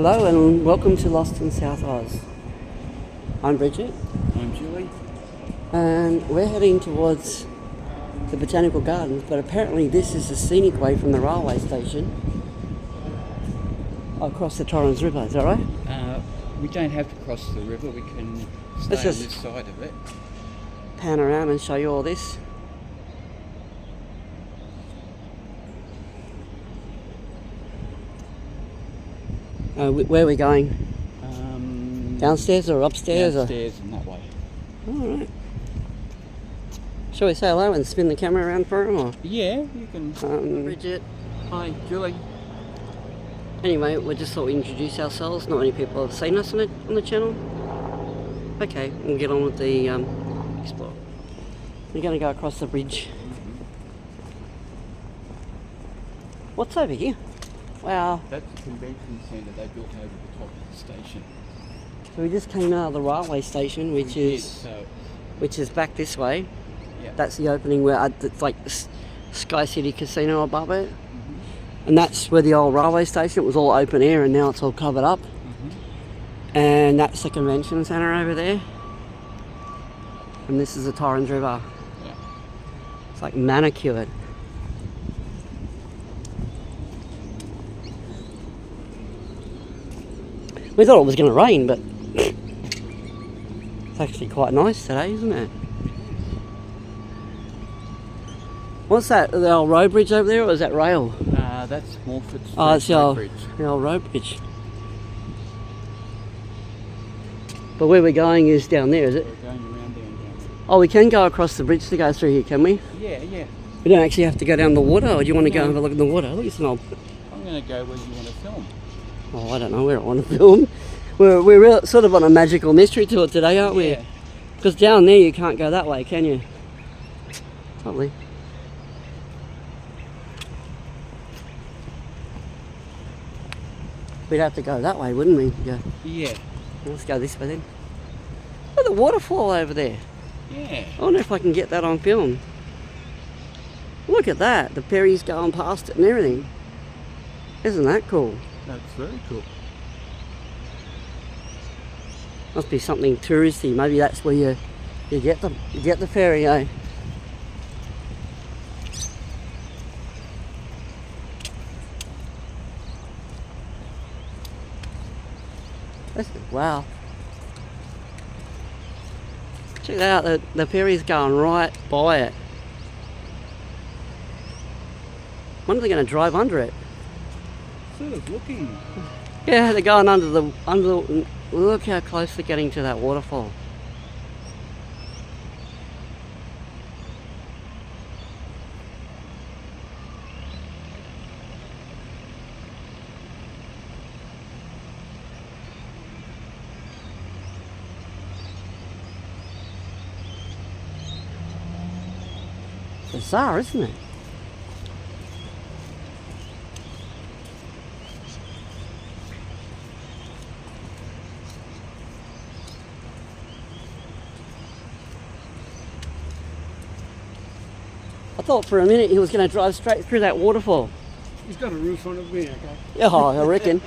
Hello and welcome to Lostinsouthoz. I'm Bridget. I'm Julie. And we're heading towards the Botanical Gardens, but apparently this is a scenic way from the railway station across the Torrens River, is that right? We don't have to cross the river, we can stay Let's on just this side of it. pan around and show you all this. Where are we going? Downstairs or upstairs? Downstairs and that way. Alright. Shall we say hello and spin the camera around for him? Or? Yeah, you can. Bridget. Hi, Julie. Anyway, we just thought we'd introduce ourselves. Not many people have seen us on the channel. Okay, we'll get on with the explore. We're going to go across the bridge. What's over here? Wow. That's the convention centre they built over the top of the station. So we just came out of the railway station, which is back this way. Yeah. That's the opening where it's like Sky City Casino above it. And that's where the old railway station, it was all open air and now it's all covered up. And that's the convention centre over there. And this is the Torrens River. Yeah. It's like manicured. We thought it was going to rain, but it's actually quite nice today, isn't it? What's that? The old road bridge over there, or is that rail? That's Morford Street. Oh, it's the old bridge. road bridge. But where we're going is down there, is it? We're going around down there. Oh, we can go across the bridge to go through here, can we? Yeah. We don't actually have to go down the water, or do you want to go and have a look at the water? Look, it's an old... I'm going to go where you want to film. Oh, I don't know where I want to film. We're sort of on a magical mystery tour today, aren't we? Yeah. Because down there you can't go that way, can you? Probably. We'd have to go that way, wouldn't we? Yeah. Let's go this way then. Look at the waterfall over there. Yeah. I wonder if I can get that on film. Look at that. The ferries going past it and everything. Isn't that cool? That's very cool. Must be something touristy. Maybe that's where you get the ferry, eh? Wow. Check that out, the ferry's going right by it. When are they going to drive under it? Sort of looking. Yeah, they're going under the... Look how close they're getting to that waterfall. Bizarre, isn't it? I thought for a minute he was going to drive straight through that waterfall. He's got a roof on it, okay? Yeah, I reckon.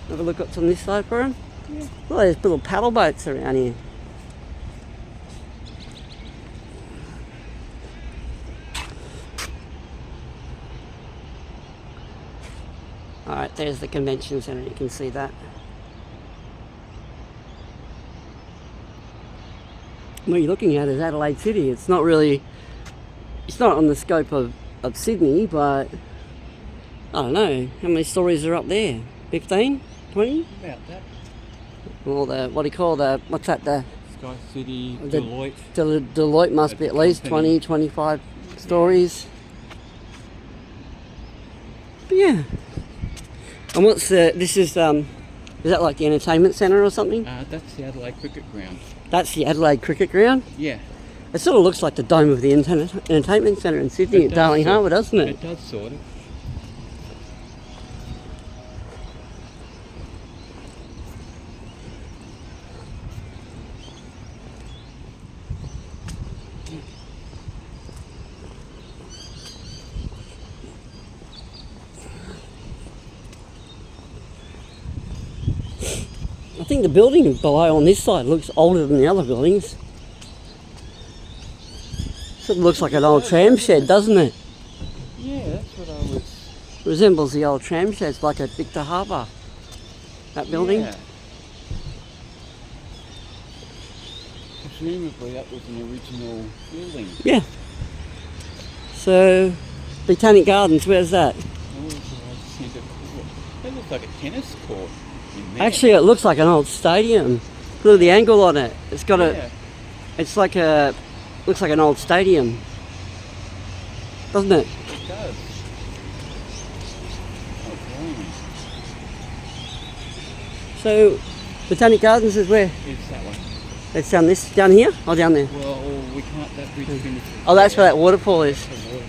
Have a look what's on this side for him. Yeah. Look, there's little paddle boats around here. Alright, there's the convention centre, you can see that. What you're looking at is Adelaide City. It's not on the scope of Sydney, but I don't know, how many stories are up there? 15? 20? About that. Well, what's that, the Sky City, Deloitte. Deloitte must be at least 20, 25 stories. But yeah. And what's is that like the entertainment centre or something? That's the Adelaide Cricket Ground. That's the Adelaide Cricket Ground? Yeah. It sort of looks like the dome of the entertainment centre in Sydney at Darling Harbour, doesn't it? It does, sort of. think the building below on this side looks older than the other buildings. It looks like an old tram shed, doesn't it? Yeah, that's what I was... Resembles the old tram sheds, like at Victor Harbour. That building. Yeah. Presumably that was an original building. Yeah. So, Botanic Gardens, where's that? Oh, centre court. That looks like a tennis court in there. Actually, it looks like an old stadium. Look at the angle on it. It's got Yeah. it's like a, looks like an old stadium. Doesn't it? It does. Oh, blimey. So, Botanic Gardens is where? It's that one. It's down here? Or down there? Well, we can't, that bridge finishes. Oh, that's where that waterfall is. The waterfall.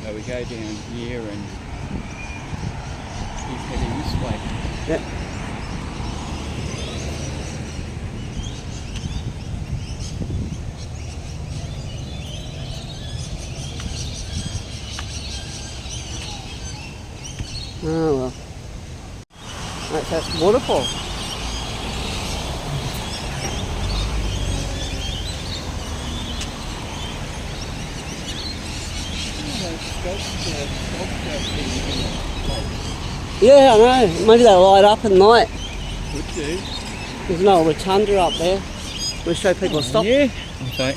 So we go down here and keep heading this way. Yep. Oh well. That's that waterfall. Yeah, I know. Maybe they light up at night. Could do. There's an old rotunda up there. We'll show people a stop. Yeah. Okay.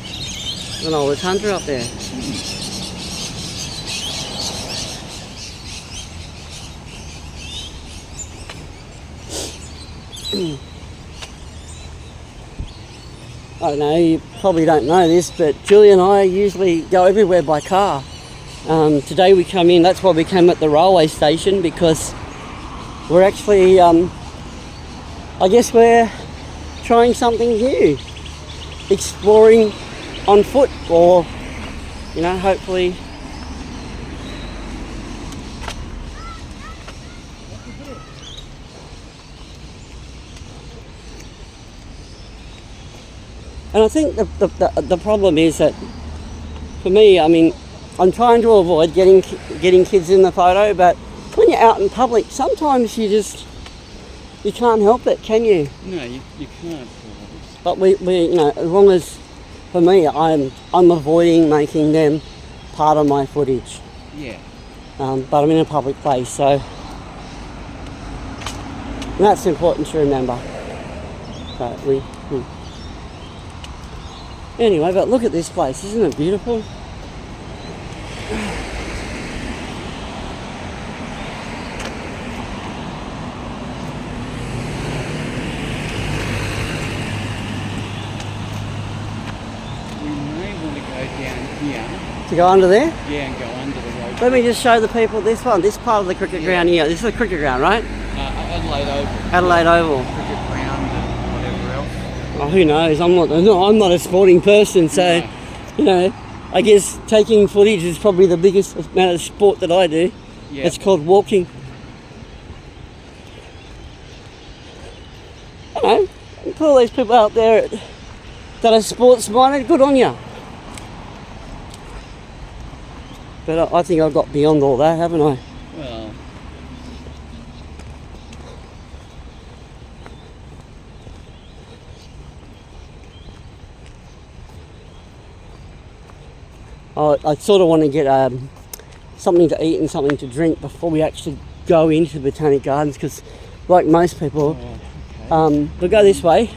There's an old rotunda up there. I don't know, you probably don't know this, but Julie and I usually go everywhere by car. Today we come in, that's why we came at the railway station, because we're actually, I guess we're trying something new. Exploring on foot, or, you know, hopefully. And I think the problem is that, for me, I mean, I'm trying to avoid getting kids in the photo, but when you're out in public, sometimes you can't help it, can you? No, you can't. But we you know, as long as, for me, I'm avoiding making them part of my footage. Yeah. But I'm in a public place, so and that's important to remember. So anyway, but look at this place, isn't it beautiful? To go under there? Yeah, and go under the road. Let me just show the people this one, this part of the cricket ground here. This is the cricket ground, right? Adelaide Oval. Adelaide Oval. Cricket ground and whatever else. Oh, who knows? I'm not a sporting person, so No. you know, I guess taking footage is probably the biggest amount of sport that I do. Yeah. It's called walking. I don't know, put all these people out there that are sports minded, good on you. But I think I've got beyond all that, haven't I? Well, I sort of want to get something to eat and something to drink before we actually go into Botanic Gardens, because like most people, we'll go this way,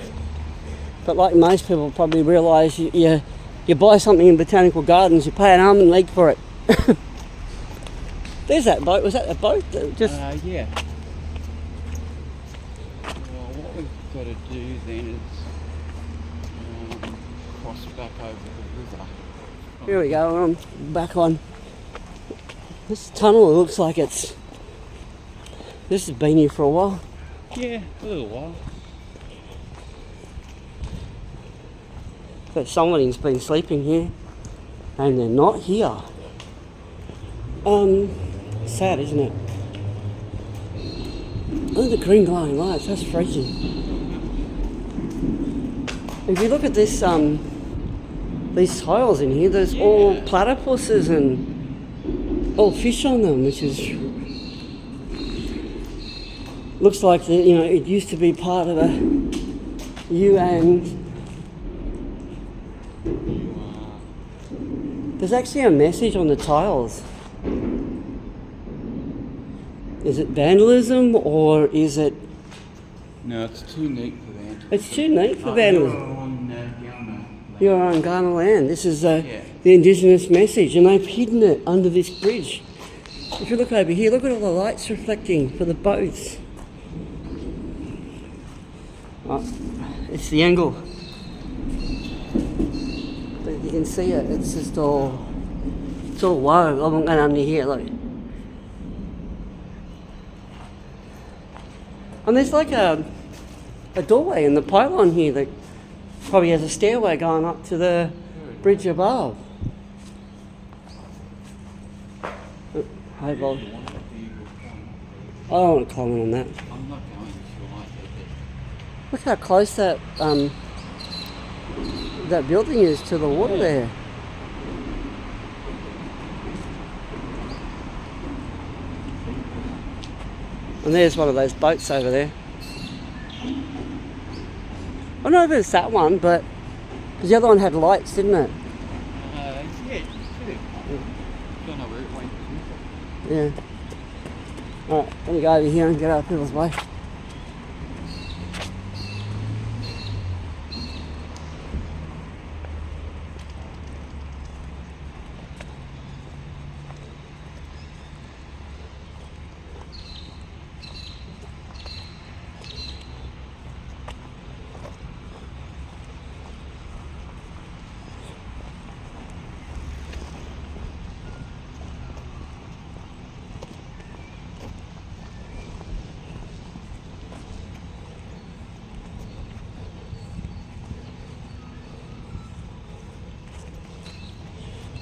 but like most people probably realise you buy something in Botanical Gardens, you pay an arm and leg for it. There's that boat. Was that a boat? yeah. Well, what we've got to do then is cross back over the river. Here we go. I'm back on this tunnel. It looks like this has been here for a while. Yeah, a little while. But somebody's been sleeping here, and they're not here. Sad, isn't it? Look at the green glowing lights. That's freaky. If you look at this, these tiles in here, there's all platypuses and all fish on them, which is Looks like the, you know, it used to be part of a UN. There's actually a message on the tiles. Is it vandalism or is it? No, it's too neat for vandalism. It's too neat for vandalism. You're on Ghana land. This is Yeah. the indigenous message, and they've hidden it under this bridge. If you look over here, look at all the lights reflecting for the boats. Oh, it's the angle. But you can see it. It's just all. It's all low. I'm going under here, look. And there's like a doorway in the pylon here that probably has a stairway going up to the bridge above. Hi, Bob. I don't want to comment on that. I'm not going to like it. Look how close that that building is to the water there. And there's one of those boats over there. I don't know if it's that one, but because the other one had lights, didn't it? Yeah, it's pretty. Don't know where it went. Yeah. Alright, let me go over here and get out of people's way.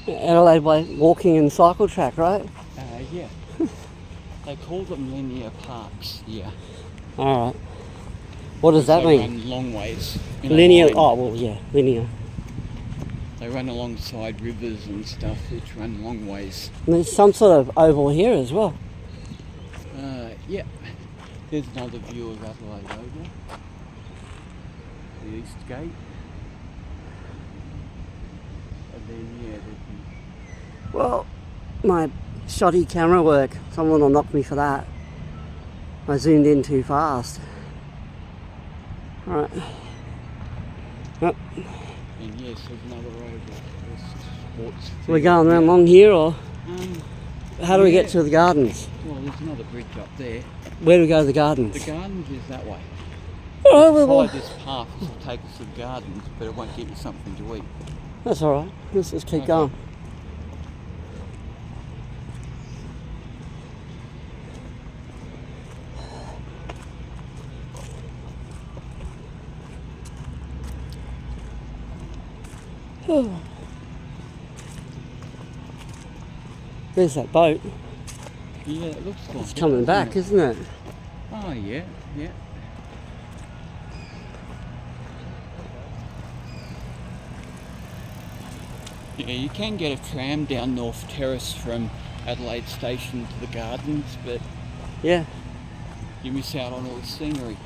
Adelaide walking and cycle track, right? Yeah. They call them linear parks, yeah. Alright. What does that They mean? run long ways. in a Linear, line. oh well, yeah, linear. They run alongside rivers and stuff which run long ways. And there's some sort of oval here as well. Yeah. There's another view of Adelaide Oval. The East Gate. And then, yeah, there'd be... Well, my shoddy camera work, someone will knock me for that. I zoomed in too fast. Alright. Yep. And yes, there's another oval. Sports We're going around along here, or how do we get yeah. to the gardens? Well, there's another bridge up there. Where do we go to the gardens? The gardens is that way. Alright, well, Follow this path, this will take us to the gardens, but it won't get you something to eat. that's alright. Let's just keep Okay. going. There's that boat. Yeah, it looks like It's it, coming doesn't back, it? isn't it? Oh, yeah, yeah. Yeah, you can get a tram down North Terrace from Adelaide Station to the gardens, but Yeah. you miss out on all the scenery.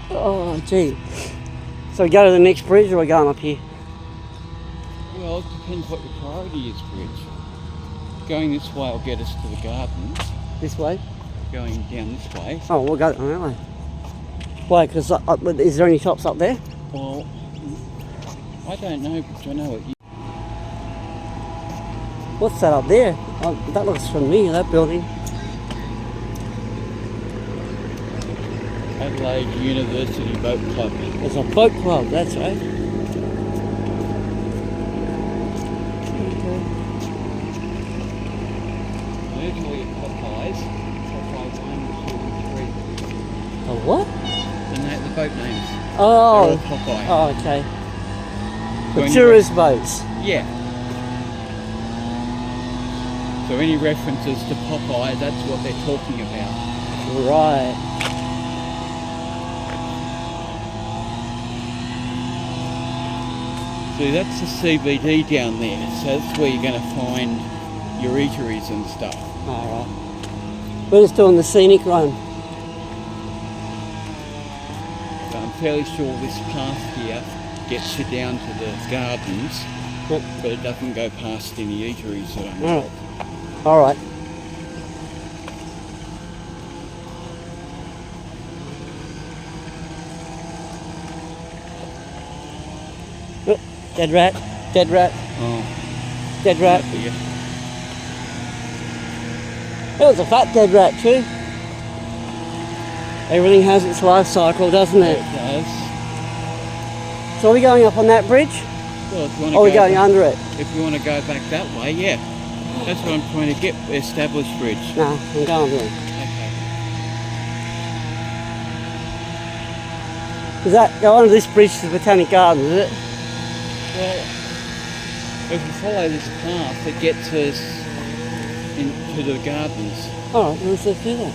Oh, gee. So we go to the next bridge, or we're going up here? Well, it depends what your priority is, Bridge. Going this way will get us to the gardens. This way? Going down this way, Oh, we'll go that way. Why? Because is there any shops up there? well, I don't know, Bridge. I know what you... What's that up there? Oh, that looks familiar, that building. Adelaide University Boat Club. There's a boat club, that's right. Okay. names. Oh. They're all Popeye. Oh, okay. So The any tourist boats. Yeah. So any references to Popeye, that's what they're talking about. Right. So that's the CBD down there. So that's where you're going to find your eateries and stuff. Alright. We're just doing the scenic run. So I'm fairly sure this path here gets you down to the gardens, Yep. but it doesn't go past any eateries that I know Alright. of. Alright. Oh, dead rat. Dead rat. Oh, Dead rat. yeah. It was a fat dead rat too. Everything has its life cycle, doesn't it? It does. So are we going up on that bridge? Well, if you want Or are we to go going under it? If you want to go back that way, yeah. That's what I'm trying to get, established bridge. No, I'm going there. Okay. Does that go under this bridge to the Botanic Garden, is it? Well, if we follow this path, it gets us into the gardens. Alright, let's do that.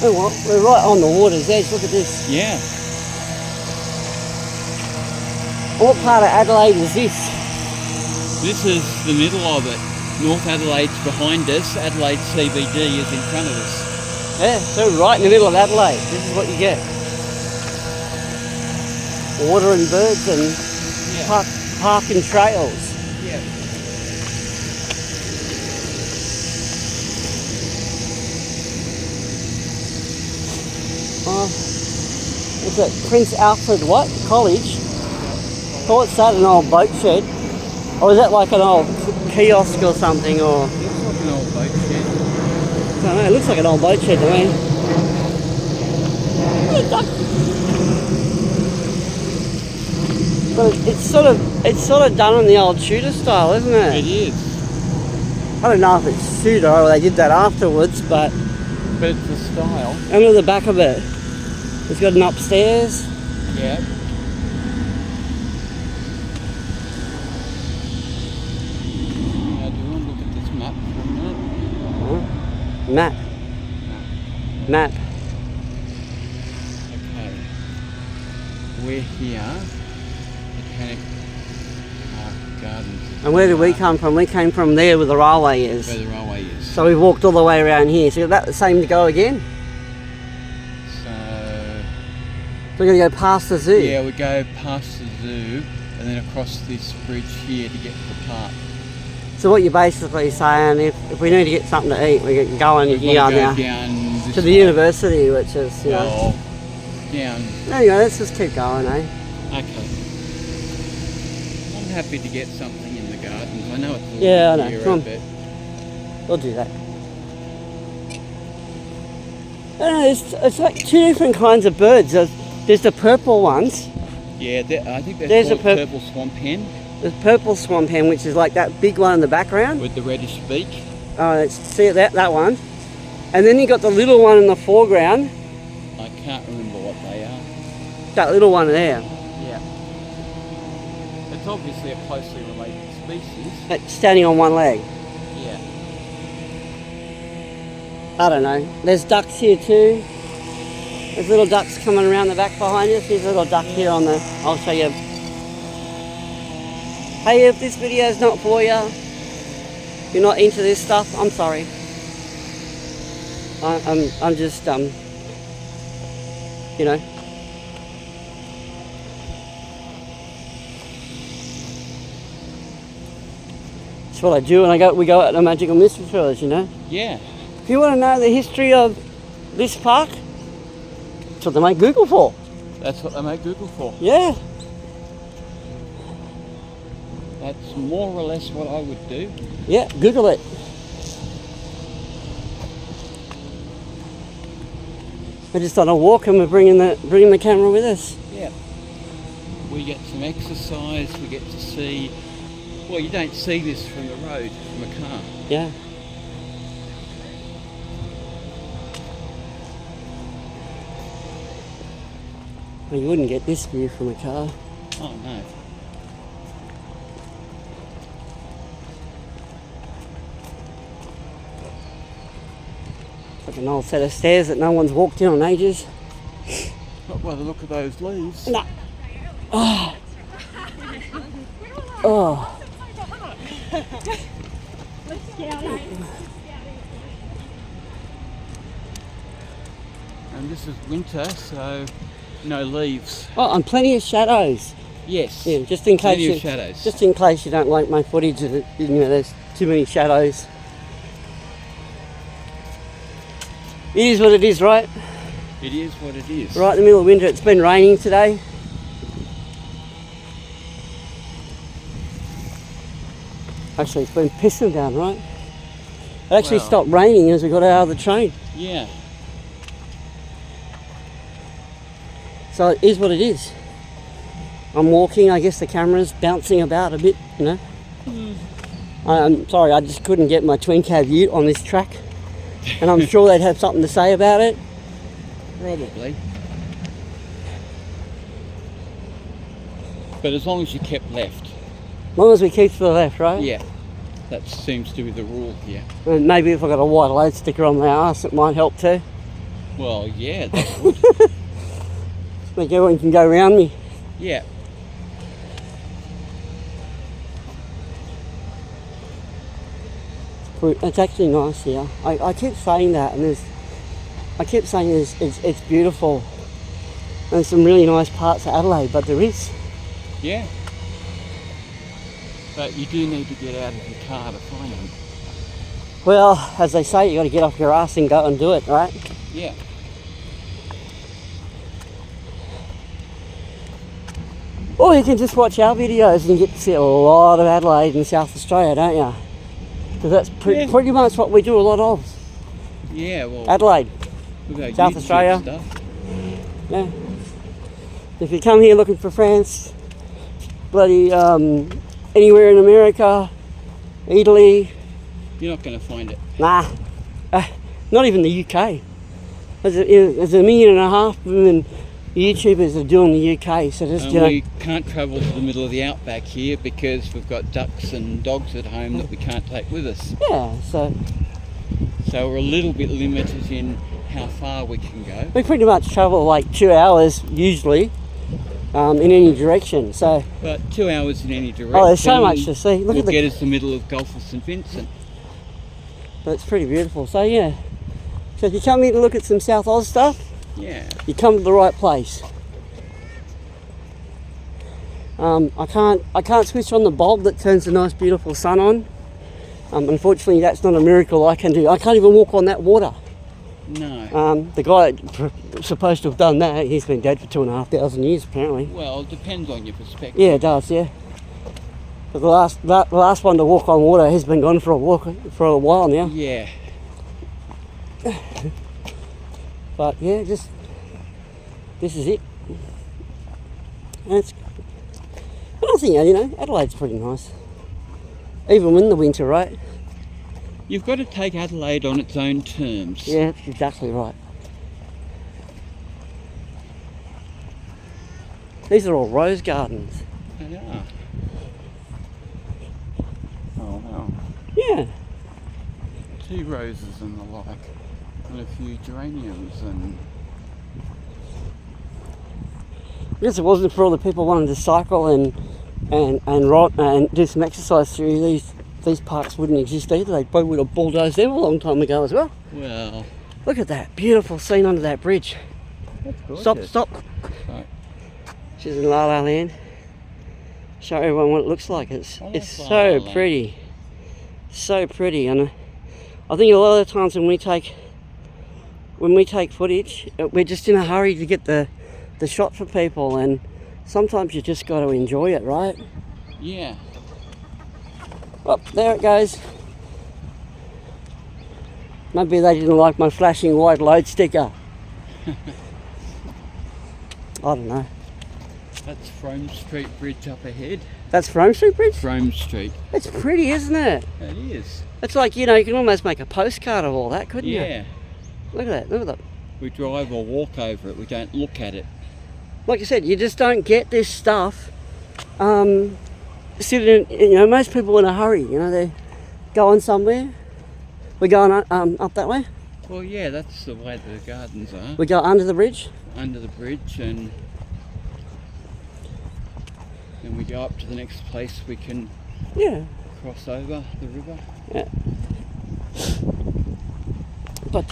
Oh well, we're right on the water's edge, look at this. Yeah. What part of Adelaide is this? This is the middle of it. North Adelaide's behind us. Adelaide CBD is in front of us. Yeah, so right in the middle of Adelaide, this is what you get. Water and birds and Yeah. park and trails. Yeah. What's that? Prince Alfred what? College? Oh, what's that? An old boat shed? Or is that like an old kiosk or something? Or Looks like an old boat shed. I don't know. It looks like an old boat shed to me. But it's sort of done in the old Tudor style, isn't it? It is. I don't know if it's Tudor or they did that afterwards, but But it's the style. and look at the back of it. It's got an upstairs. Yeah. Now, do you want to look at this map for a minute? Map. Map. Okay. We're here. Botanic Gardens. And where did we come from? We came from there where the railway is. Where the railway is. So we've walked all the way around here. So is that the same to go again? So We're going to go past the zoo. yeah, we go past the zoo and then across this bridge here to get to the park. So what you're basically saying, if we need to get something to eat, we can go in We here want to go now down this to the way. university, which is, you know. Well, down. Anyway, let's just keep going, eh? Okay. I'm happy to get something in the gardens. I know it's a little Yeah, I know. nearer, Come on. but We'll do that. I don't know, it's like two different kinds of birds. There's the purple ones. yeah, I think that's There's a called purple swamp hen The purple swamp hen, which is like that big one in the background. with the reddish beak. Oh, let's see that one. And then you got the little one in the foreground. I can't remember what they are. That little one there. Yeah. It's obviously a closely related species. That's standing on one leg. Yeah. I don't know. There's ducks here too. There's little ducks coming around the back behind us. There's a little duck here on the... I'll show you. Hey, if this video is not for you, you're not into this stuff, I'm sorry. I'm just, you know. That's what I do when we go out to Magical Mystery Tours, you know. Yeah. If you want to know the history of this park, that's what they make Google for. That's what they make Google for. Yeah. That's more or less what I would do. Yeah, Google it. We're just on a walk and we're bringing the camera with us. Yeah. We get some exercise, we get to see... Well, you don't see this from the road, from a car. Yeah. Well, you wouldn't get this view from a car. Oh no. Like an old set of stairs that no one's walked in on ages. Not by the look of those leaves. No. Oh. Oh. And this is winter, so no leaves. Oh, and plenty of shadows. Yes. Yeah, just in case Plenty you, of shadows. just in case you don't like my footage, you know, there's too many shadows. It is what it is, right? It is what it is. Right in the middle of winter. It's been raining today. Actually, it's been pissing down, right? It actually Well. stopped raining as we got out of the train. Yeah. So it is what it is. I'm walking, I guess the camera's bouncing about a bit, you know. I'm sorry, I just couldn't get my twin cab ute on this track. And I'm sure they'd have something to say about it. Probably. But as long as you kept left. As long as we keep to the left, right? Yeah. That seems to be the rule here. And maybe if I got a white load sticker on my arse, it might help too. Well, yeah, that would. Like everyone can go around me. Yeah. It's actually nice here. I keep saying that, and it's beautiful. And there's some really nice parts of Adelaide, but there is. Yeah. But you do need to get out of your car to find them. Well, as they say, you got to get off your ass and go and do it, right? Yeah. Or you can just watch our videos and you get to see a lot of Adelaide and South Australia, don't you? Because that's pretty much what we do a lot of. Yeah, well. Adelaide, we've got South YouTube Australia. Stuff. Yeah. If you come here looking for France, bloody anywhere in America, Italy, You're not going to find it. nah, not even the UK. There's 1.5 million of them YouTubers that are doing the UK, so just, And you know. we can't travel to the middle of the outback here because we've got ducks and dogs at home that we can't take with us. Yeah, so So we're a little bit limited in how far we can go. we pretty much travel like 2 hours usually in any direction. So But 2 hours in any direction. there's so much to see. Look will at the, get us the middle of Gulf of St Vincent. but it's pretty beautiful. So yeah, so if you come here to look at some South Oz stuff, Yeah. you come to the right place. I can't switch on the bulb that turns the nice beautiful sun on. Unfortunately, that's not a miracle I can do. I can't even walk on that water. No. The guy supposed to have done that, he's been dead for 2,500 years apparently. Well, it depends on your perspective. Yeah, it does, yeah. But the last one to walk on water has been gone for a while now. Yeah. But yeah, this is it. And but I think, you know, Adelaide's pretty nice. Even in the winter, right? You've got to take Adelaide on its own terms. Yeah, that's exactly right. These are all rose gardens. They are. Oh wow. Yeah. Tea roses and the like. And a few geraniums and... I guess it wasn't for all the people wanting to cycle and do some exercise through these parks wouldn't exist either. They probably would have bulldozed them a long time ago as well. Well... Look at that beautiful scene under that bridge. That's gorgeous. Stop. Right. She's in La La Land. Show everyone what it looks like. It's I like so La La Land. pretty. So pretty. And I think a lot of the times when we take footage, we're just in a hurry to get the shot for people, and sometimes you just got to enjoy it, right? Yeah. Oh, there it goes. Maybe they didn't like my flashing white load sticker. I don't know. That's Frome Street Bridge up ahead. That's Frome Street Bridge? Frome Street. It's pretty, isn't it? It is. It's like, you know, you can almost make a postcard of all that, couldn't you? Yeah. Look at that, look at that. We drive or walk over it, we don't look at it. Like you said, you just don't get this stuff sitting in, you know, most people in a hurry, you know, they're going somewhere. We're going up that way. Well, yeah, that's the way the gardens are. We go under the bridge. Under the bridge, and then we go up to the next place we can cross over the river. Yeah. But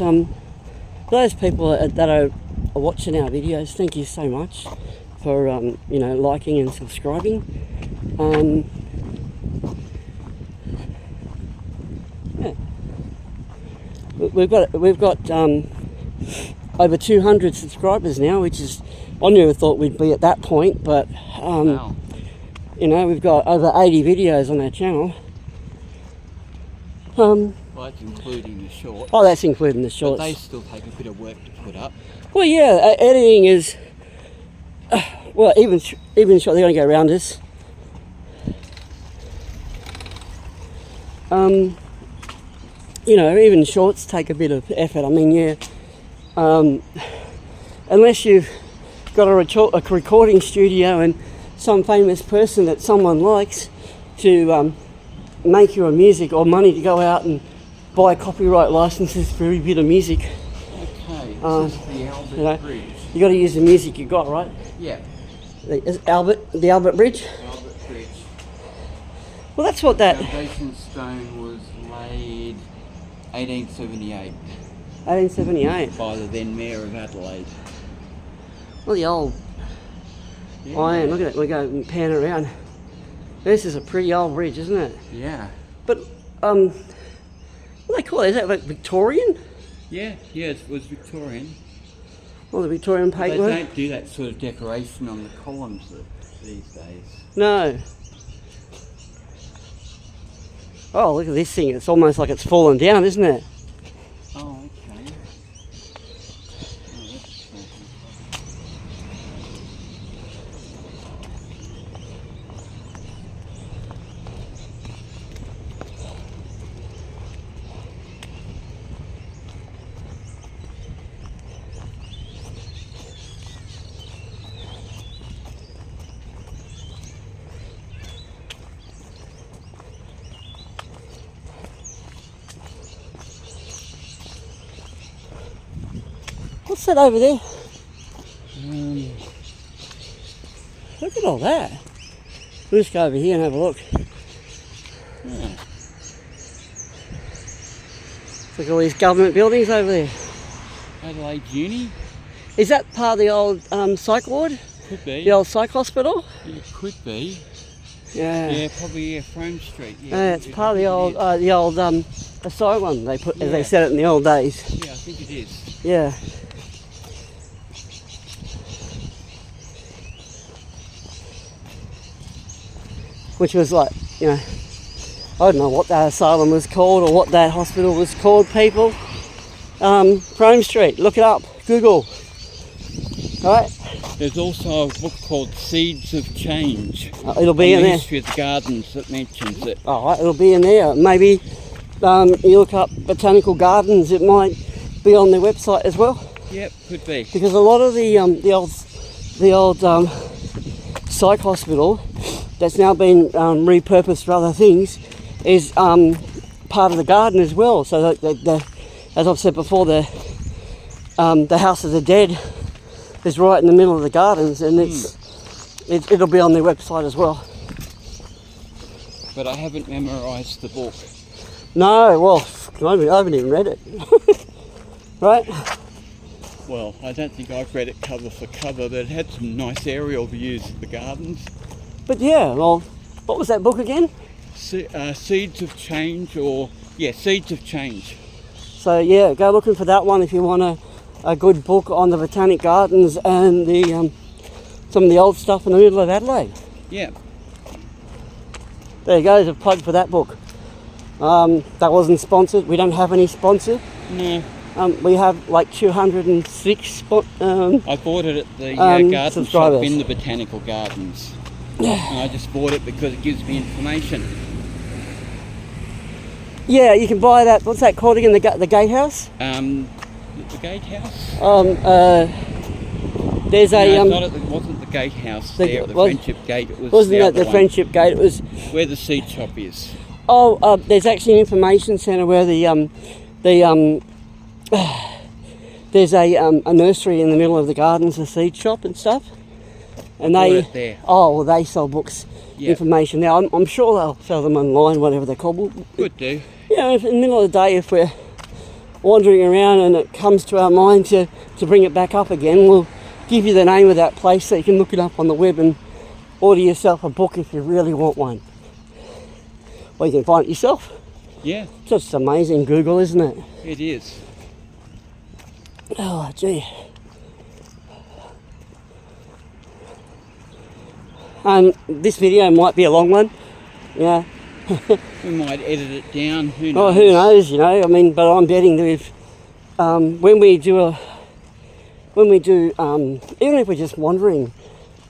those people that are watching our videos, thank you so much for you know, liking and subscribing. Yeah. We've got over 200 subscribers now, which is, I never thought we'd be at that point, but Wow. you know, we've got over 80 videos on our channel. Well, that's including the short. Oh, that's including the shorts. But they still take a bit of work to put up. Well, yeah, editing is well, even short. They're going to go around us. You know, even shorts take a bit of effort. I mean, yeah, unless you've got a recording studio and some famous person that someone likes to make your music, or money to go out and buy copyright licenses for every bit of music. Okay, this is the Albert You know, Bridge. you got to use the music you got, right? Yeah, The Albert Bridge. Albert Bridge. Well, that's what that Foundation stone was laid 1878 1878. by the then Mayor of Adelaide. Well, the old iron. Look at it. We go and pan around. This is a pretty old bridge, isn't it? Yeah. But what do they call it? Is that like Victorian? Yeah, it was Victorian. Well, the Victorian They paintwork. don't do that sort of decoration on the columns these days. No. Oh, look at this thing. It's almost like it's fallen down, isn't it? Oh, okay. What's that over there? Um, Look at all that. We'll just go over here and have a look. yeah. Look at all these government buildings over there. Adelaide Uni? Is that part of the old psych ward? Could be. The old psych hospital? It could be. Yeah. Yeah, probably Frome Street. Yeah, it's part of the old asylum. They put, as they Yeah. said it in the old days. Yeah, I think it is. Yeah. Which was like, you know, I don't know what that asylum was called or what that hospital was called, people. Frome Street, look it up, Google. Right? There's also a book called Seeds of Change. It'll be in the there. history of the gardens that mentions it. Alright, it'll be in there. Maybe you look up botanical gardens, it might be on their website as well. Yep, could be. Because a lot of the old psych hospital that's now been repurposed for other things is part of the garden as well. So the as I've said before, the House of the Dead is right in the middle of the gardens, and it'll be on their website as well. But I haven't memorised the book. No, well, I haven't even read it. Right? Well, I don't think I've read it cover for cover, but it had some nice aerial views of the gardens. But yeah, well, what was that book again? Seeds of Change, Seeds of Change. So yeah, go looking for that one if you want a good book on the botanic gardens and the some of the old stuff in the middle of Adelaide. Yeah. There you go, there's a plug for that book. That wasn't sponsored. We don't have any sponsor. No. We have like 206 I bought it at the garden shop subscribers. in the Botanical Gardens. And I just bought it because it gives me information. Yeah, you can buy that. What's that called again? The gatehouse? The gatehouse? There's a it wasn't the gatehouse there, the Friendship Gate. It was wasn't that the one, Friendship Gate? It was where the seed shop is. Oh, there's actually an information centre where there's a nursery in the middle of the gardens, a seed shop and stuff. And they sell books, information. Now I'm sure they'll sell them online, whatever they're called. Could do. You know, if in the middle of the day, if we're wandering around and it comes to our mind to bring it back up again, we'll give you the name of that place so you can look it up on the web and order yourself a book if you really want one. Or you can find it yourself. Yeah. It's just amazing Google, isn't it? It is. Oh, gee. This video might be a long one. Yeah. We might edit it down. Who knows? Oh, who knows? You know. I mean, but I'm betting that if when we do, even if we're just wandering,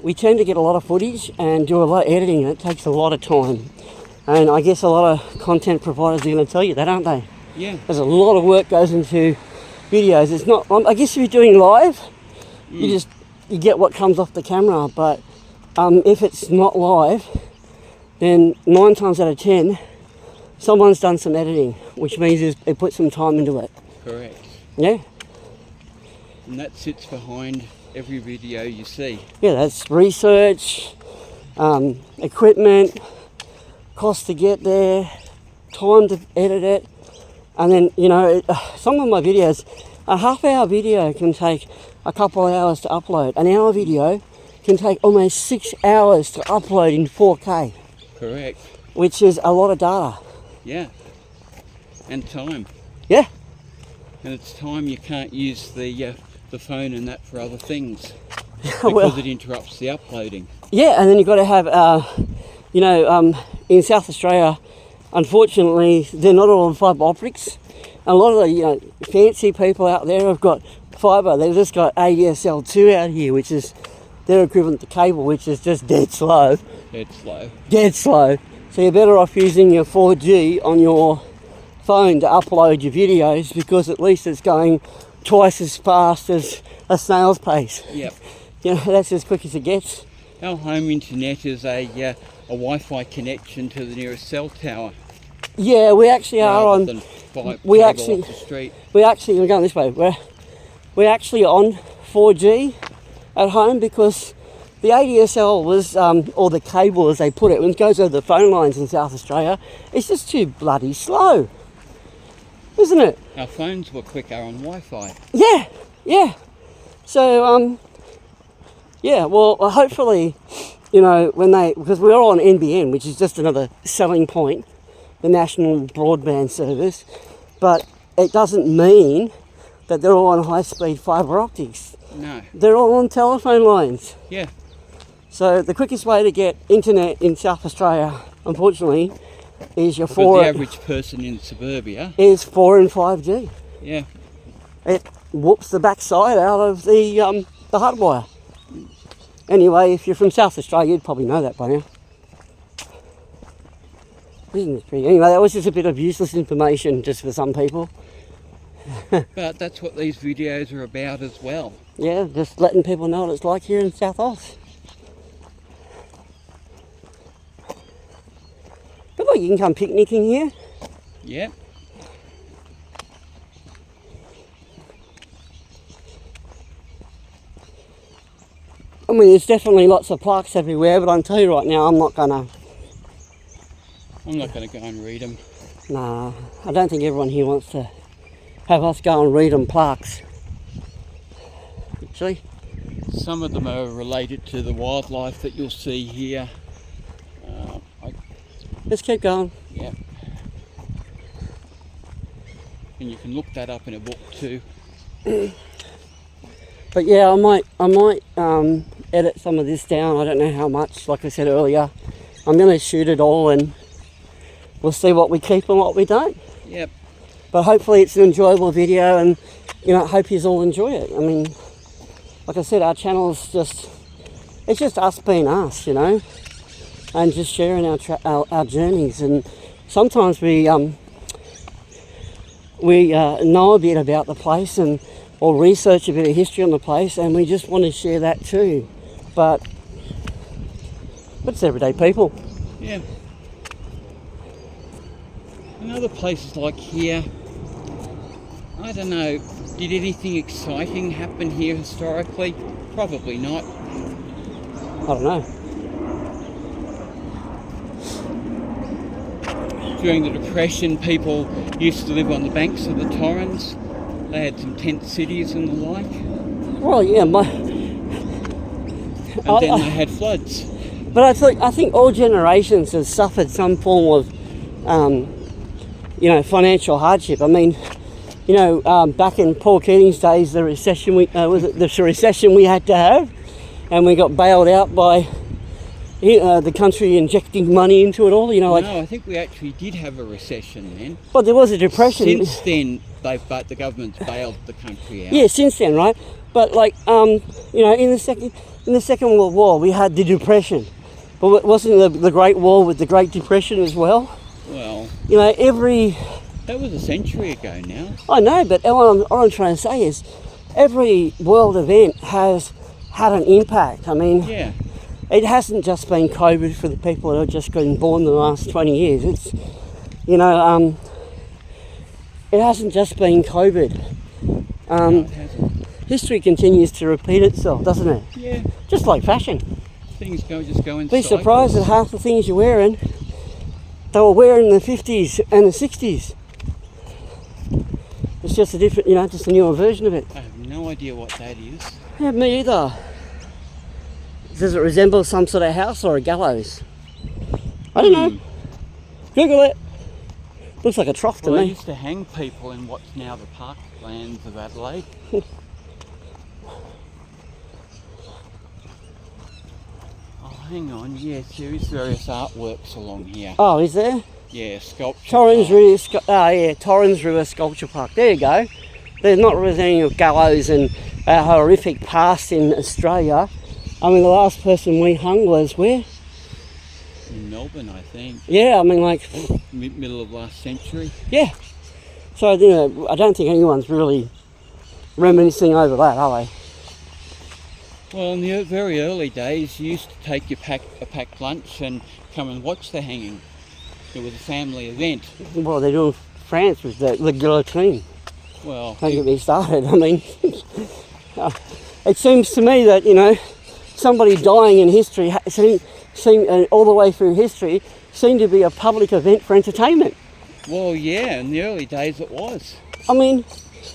we tend to get a lot of footage and do a lot of editing, and it takes a lot of time. And I guess a lot of content providers are going to tell you that, aren't they? Yeah. There's a lot of work goes into videos. It's not. I guess if you're doing live, you get what comes off the camera. But if it's not live, then 9 times out of 10, someone's done some editing, which means they put some time into it. Correct. Yeah. And that sits behind every video you see. Yeah, that's research, equipment, cost to get there, time to edit it, and then, you know, some of my videos, a half-hour video can take a couple of hours to upload. An hour video can take almost 6 hours to upload in 4K. Correct. Which is a lot of data. Yeah. And time. Yeah. And it's time you can't use the phone and that for other things because it interrupts the uploading. Yeah, and then you've got to have, in South Australia, unfortunately, they're not all on fibre optics. A lot of the fancy people out there have got fibre. They've just got ADSL2 out here, which is their equivalent to cable, which is just dead slow. Dead slow. Dead slow. So you're better off using your 4G on your phone to upload your videos, because at least it's going twice as fast as a snail's pace. Yep. You know, that's as quick as it gets. Our home internet is a Wi-Fi connection to the nearest cell tower. Yeah, we actually are on. We're going this way. We're actually on 4G at home, because the ADSL was, or the cable as they put it, when it goes over the phone lines in South Australia, it's just too bloody slow, isn't it? Our phones were quicker on Wi-Fi. Yeah, yeah. So, well, hopefully, because we're on NBN, which is just another selling point, the National Broadband Service, but it doesn't mean that they're all on high-speed fibre optics. No. They're all on telephone lines. Yeah. So the quickest way to get internet in South Australia, unfortunately, is the average person in suburbia is 4 and 5G. Yeah. It whoops the backside out of the hardwire. Anyway, if you're from South Australia, you'd probably know that by now. Isn't it pretty? Anyway, that was just a bit of useless information just for some people. But that's what these videos are about as well. Yeah, just letting people know what it's like here in South Oz. But look, you can come picnicking here. Yeah. I mean, there's definitely lots of plaques everywhere, but I'll tell you right now, I'm not gonna go and read them. Nah, I don't think everyone here wants to have us go and read them plaques. Actually, some of them are related to the wildlife that you'll see here. Let's keep going. Yeah. And you can look that up in a book too. But yeah, I might edit some of this down. I don't know how much. Like I said earlier, I'm going to shoot it all, and we'll see what we keep and what we don't. Yep. But hopefully it's an enjoyable video, and you know, I hope you all enjoy it. I mean, like I said, our channel is it's just us being us, you know, and just sharing our journeys. And sometimes we know a bit about the place or research a bit of history on the place, and we just want to share that too. But it's everyday people. Yeah. And other places like here, I don't know, did anything exciting happen here historically? Probably not. I don't know. During the Depression, people used to live on the banks of the Torrens. They had some tent cities and the like. Well, yeah, and then they had floods. But I think all generations have suffered some form of, you know, financial hardship. I mean, you know, back in Paul Keating's days, the recession we had to have, and we got bailed out by the country injecting money into it all. You know, like. No, I think we actually did have a recession then. Well, there was a depression. Since then, the government's bailed the country out. Yeah, since then, right? But like, you know, in the Second World War, we had the depression. But wasn't the Great War with the Great Depression as well? Well, you know, that was a century ago now. I know, but what I'm trying to say is every world event has had an impact. I mean, yeah. It hasn't just been COVID for the people that have just been born in the last 20 years. It's, you know, it hasn't just been COVID. No, it hasn't. History continues to repeat itself, doesn't it? Yeah. Just like fashion. Things just go in Be cycles. surprised at half the things you're wearing they were wearing in the 50s and the 60s. It's just a different, you know, just a newer version of it. I have no idea what that is. Yeah, me either. Does it resemble some sort of house or a gallows? I don't know. Google it. Looks like a trough to Well, they me. used to hang people in what's now the parklands of Adelaide. Oh, hang on. Yes, there is various artworks along here. Oh, is there? Yeah, sculpture. Torrens River Sculpture Park. There you go. They're not representing of gallows and our horrific past in Australia. I mean, the last person we hung was where? In Melbourne, I think. Yeah, I mean, like... Middle of last century. Yeah. So, you know, I don't think anyone's really reminiscing over that, are they? Well, in the very early days, you used to take a packed lunch and come and watch the hanging. It was a family event. Well, they're doing France with the guillotine. Well... Don't get me started. I mean, it seems to me that, you know, somebody dying in history, all the way through history, seemed to be a public event for entertainment. Well, yeah, in the early days it was. I mean,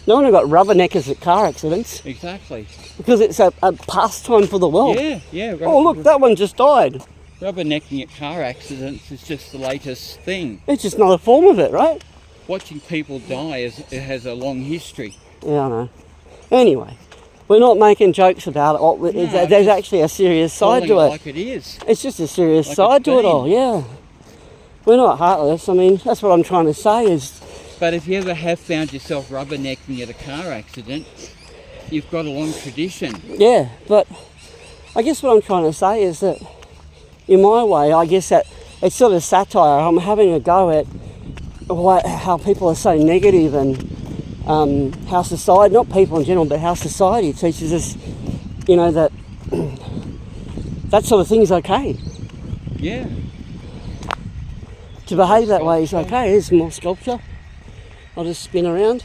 no one got rubberneckers at car accidents. Exactly. Because it's a pastime for the world. Yeah, yeah. Oh, look, that one just died. Rubbernecking at car accidents is just the latest thing. It's just another form of it, right? Watching people die it has a long history. Yeah, I know. Anyway, we're not making jokes about it. There's actually a serious side to it. Like it is. It's just a serious Like side to it been. all, yeah. We're not heartless. I mean, that's what I'm trying to say is... But if you ever have found yourself rubbernecking at a car accident, you've got a long tradition. Yeah, but I guess what I'm trying to say is that, in my way, I guess that it's sort of satire. I'm having a go at how people are so negative and how society, not people in general, but how society teaches us, you know, that that sort of thing is okay. Yeah. To behave that way is okay. Here's more sculpture. I'll just spin around.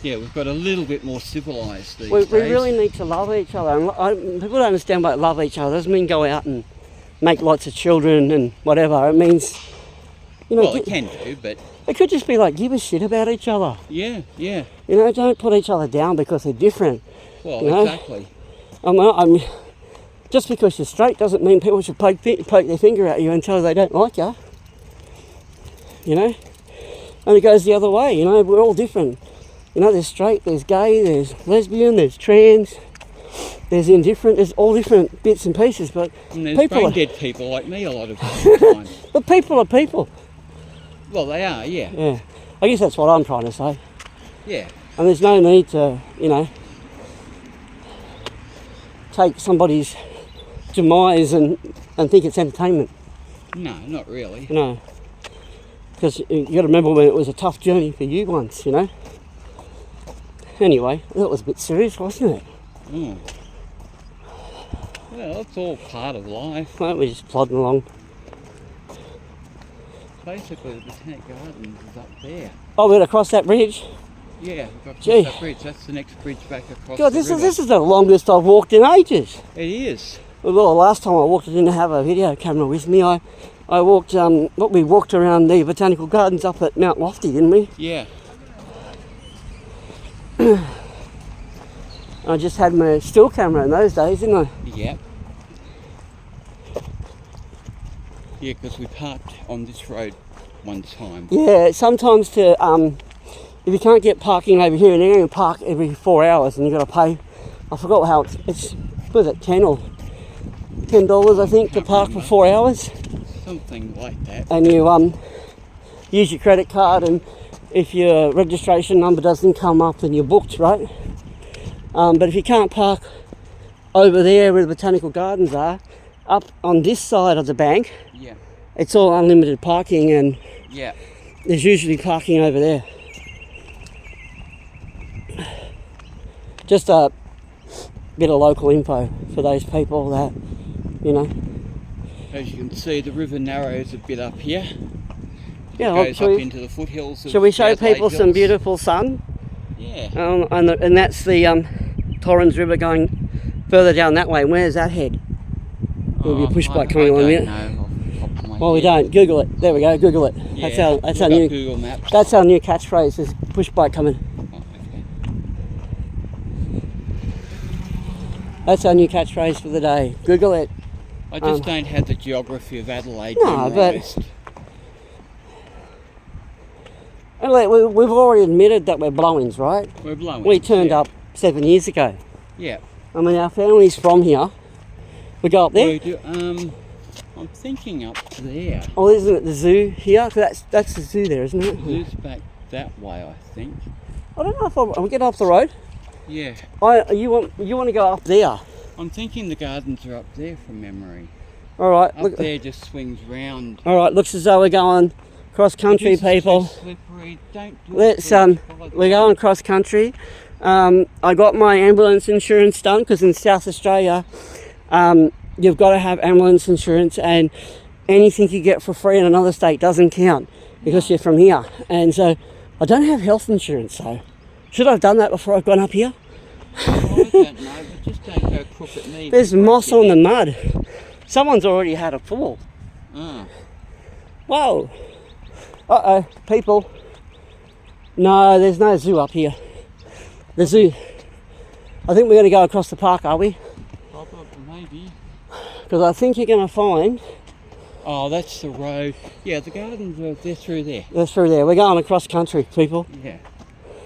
Yeah, we've got a little bit more civilised these We days. really need to love each other. And people don't understand what love each other doesn't mean go out and make lots of children and whatever. It means, you know... Well, it can do, but... It could just be like, give a shit about each other. Yeah, yeah. You know, don't put each other down because they're different. Well, you know? exactly. Just because you're straight doesn't mean people should poke their finger at you and tell you they don't like you. You know? And it goes the other way, you know, we're all different. You know, there's straight, there's gay, there's lesbian, there's trans, there's indifferent, there's all different bits and pieces, but And there's people brain dead people like me a lot of the time. But people are people. Well, they are, yeah. Yeah. I guess that's what I'm trying to say. Yeah. And there's no need to, you know, take somebody's demise and think it's entertainment. No, not really. No. Because you got to remember when it was a tough journey for you once, you know. Anyway, that was a bit serious, wasn't it? Mm. Well, it's all part of life. Well, we're just plodding along. Basically, the Botanic Garden is up there. Oh, we're going to cross that bridge? Yeah, we've got to Gee. cross that bridge. That's the next bridge back across God, the this river. is the longest I've walked in ages. It is. Well, last time I walked, I didn't have a video camera with me. I walked, we walked around the botanical gardens up at Mount Lofty, didn't we? Yeah. I just had my still camera in those days, didn't I? Yep. Yeah, because we parked on this road one time. Yeah, sometimes to, if you can't get parking over here, and you're going to park every 4 hours and you've got to pay, I forgot how it's was it, $10 I think, to park for 4 hours? Something like that. And you use your credit card, and if your registration number doesn't come up, then you're booked, right? But if you can't park over there where the botanical gardens are, up on this side of the bank, Yeah. it's all unlimited parking, and Yeah. there's usually parking over there. Just a bit of local info for those people that, you know. As you can see, the river narrows a bit up here. Yeah, It well, goes shall up we- into the foothills of Shall we show Adelaide people some Hills. beautiful sun? Yeah. And that's the Torrens River going further down that way. And where's that head? There'll be a push bike coming on I here. don't know off the top of my Well, we head. don't. Google it. There we go. Google it. Yeah, That's our look up new. Google Maps. That's our new catchphrase. Is push bike coming. Oh, okay. That's our new catchphrase for the day. Google it. I just don't have the geography of Adelaide No, but- memorised. Anyway, we've already admitted that we're blowings, right? We're blowing. We turned yeah. up 7 years ago. Yeah. I mean, our family's from here. We go up there. We do, I'm thinking up there. Oh, isn't it the zoo here? That's the zoo there, isn't it? Zoo's back that way, I think. I don't know if I'll get off the road. Yeah. You want to go up there? I'm thinking the gardens are up there from memory. All right. Up Look. there just swings round. All right. Looks as though we're going cross country, This is people. too slippery. Don't do Let's it. we're going cross country. I got my ambulance insurance done because in South Australia, you've got to have ambulance insurance, and anything you get for free in another state doesn't count because you're from here. And so I don't have health insurance, so should I have done that before I've gone up here? I don't know, but just don't go crook at me. There's moss on the mud. Someone's already had a fall. Oh. Whoa. Uh-oh, people. No, there's no zoo up here. The zoo. I think we're going to go across the park, are we? Maybe. Because I think you're going to find... Oh, that's the road. Yeah, the gardens are they're through there. They're through there. We're going across country, people. Yeah.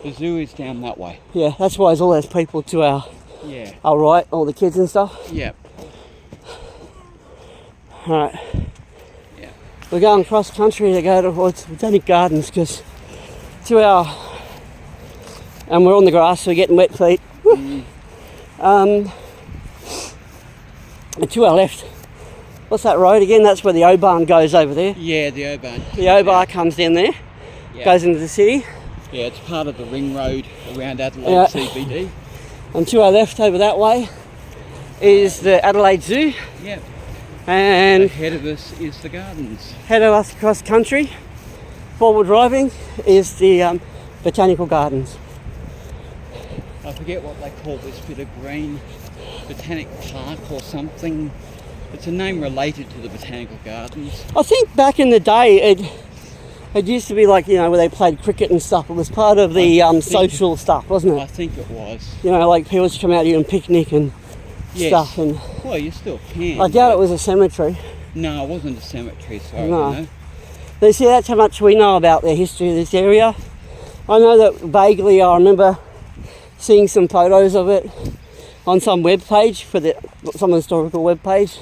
The zoo is down that way. Yeah, that's why there's all those people to our Yeah. right, all the kids and stuff. Yeah. Alright. Yeah. We're going cross country to go towards Botanic Gardens because and we're on the grass, so we're getting wet feet. And to our left, what's that road again? That's where the O-Barn goes over there. Yeah, the O-Barn. The O-Bar comes down there, Yeah. goes into the city. Yeah, it's part of the ring road around Adelaide Yeah. CBD. And to our left over that way is the Adelaide Zoo. Yeah. And Ahead of us is the gardens. ahead of us across country, forward driving, is the Botanical Gardens. I forget what they call this bit of green, Botanic Park or something. It's a name related to the Botanical Gardens. I think back in the day it used to be like, you know, where they played cricket and stuff. It was part of the social stuff, wasn't I it? think it was. You know, like people used to come out here and picnic and Yes. stuff. And Well, you still can. I doubt it was a cemetery. No, it wasn't a cemetery, as far No. as I know. But you see, that's how much we know about the history of this area. I know that vaguely I remember seeing some photos of it on some web page, some historical web page.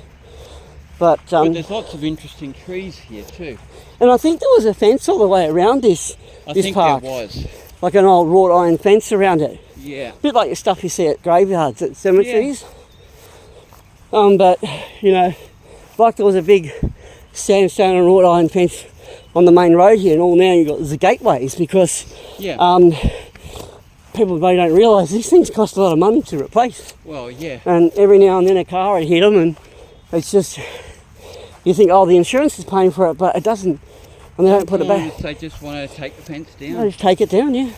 But there's lots of interesting trees here too. And I think there was a fence all the way around this park. There was. Like an old wrought iron fence around it. Yeah. A bit like the stuff you see at graveyards, at cemeteries. Yeah. But, you know, like there was a big sandstone and wrought iron fence on the main road here, and all now you've got the gateways because people maybe don't realise these things cost a lot of money to replace. Well, yeah. And every now and then a car would hit them, and it's just, you think, oh, the insurance is paying for it, but it doesn't, and they don't put it back. They just want to take the fence down. They just take it down, yeah.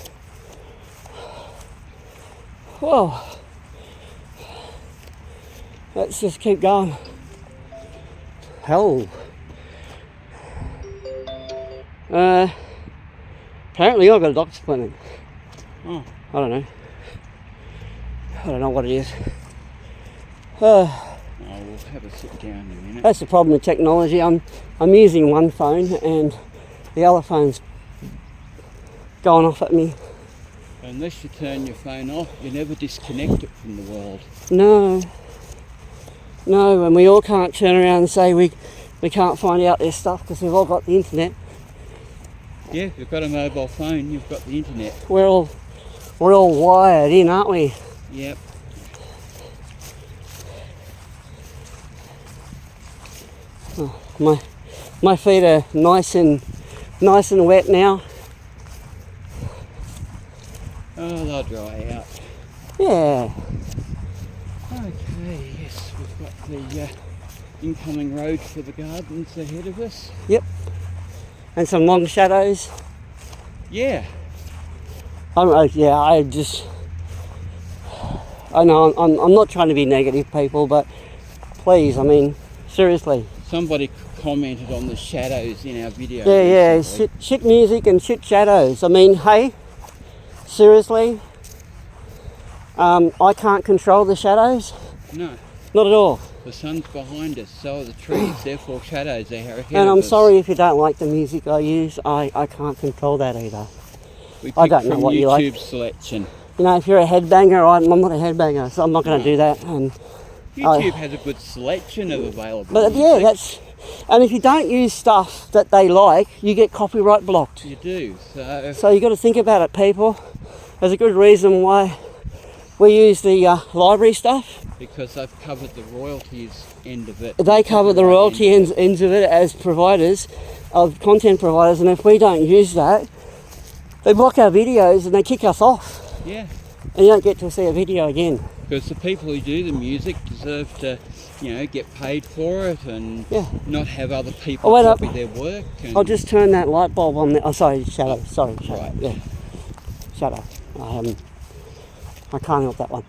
Whoa. Let's just keep going. Hell. Apparently I've got a doctor's appointment. Oh. I don't know what it is. We'll have a sit down in a minute. That's the problem with technology. I'm using one phone and the other phone's going off at me. Unless you turn your phone off, you never disconnect it from the world. No, and we all can't turn around and say we can't find out their stuff because we've all got the internet. Yeah, if you've got a mobile phone, you've got the internet. We're all wired in, aren't we? Yep. Oh, my feet are nice and wet now. Oh, they'll dry out. Yeah. Okay, yes, we've got the incoming road for the gardens ahead of us. Yep. And some long shadows. Yeah. I know I'm not trying to be negative, people, but please, I mean, seriously. Somebody commented on the shadows in our video. Yeah, shit music and shit shadows. I mean, hey, seriously, I can't control the shadows. No. Not at all. The sun's behind us, so are the trees, therefore shadows are ahead of us. And I'm sorry if you don't like the music I use, I can't control that either. I don't know what you like. YouTube selection. You know, if you're a headbanger, I'm not a headbanger, so I'm not going to do that. And YouTube has a good selection of available But music. yeah, and if you don't use stuff that they like, you get copyright blocked. You do, So you got to think about it, people. There's a good reason why we use the library stuff. Because they've covered the royalties end of it. They cover the royalty ends of it as providers, of content providers, and if we don't use that, they block our videos and they kick us off. Yeah. And you don't get to see a video again. Because the people who do the music deserve to, get paid for it and not have other people copy their work. And I'll just turn that light bulb on there. Oh, sorry, shadow. Sorry, shadow. Right. Yeah, shadow. I can't help that one.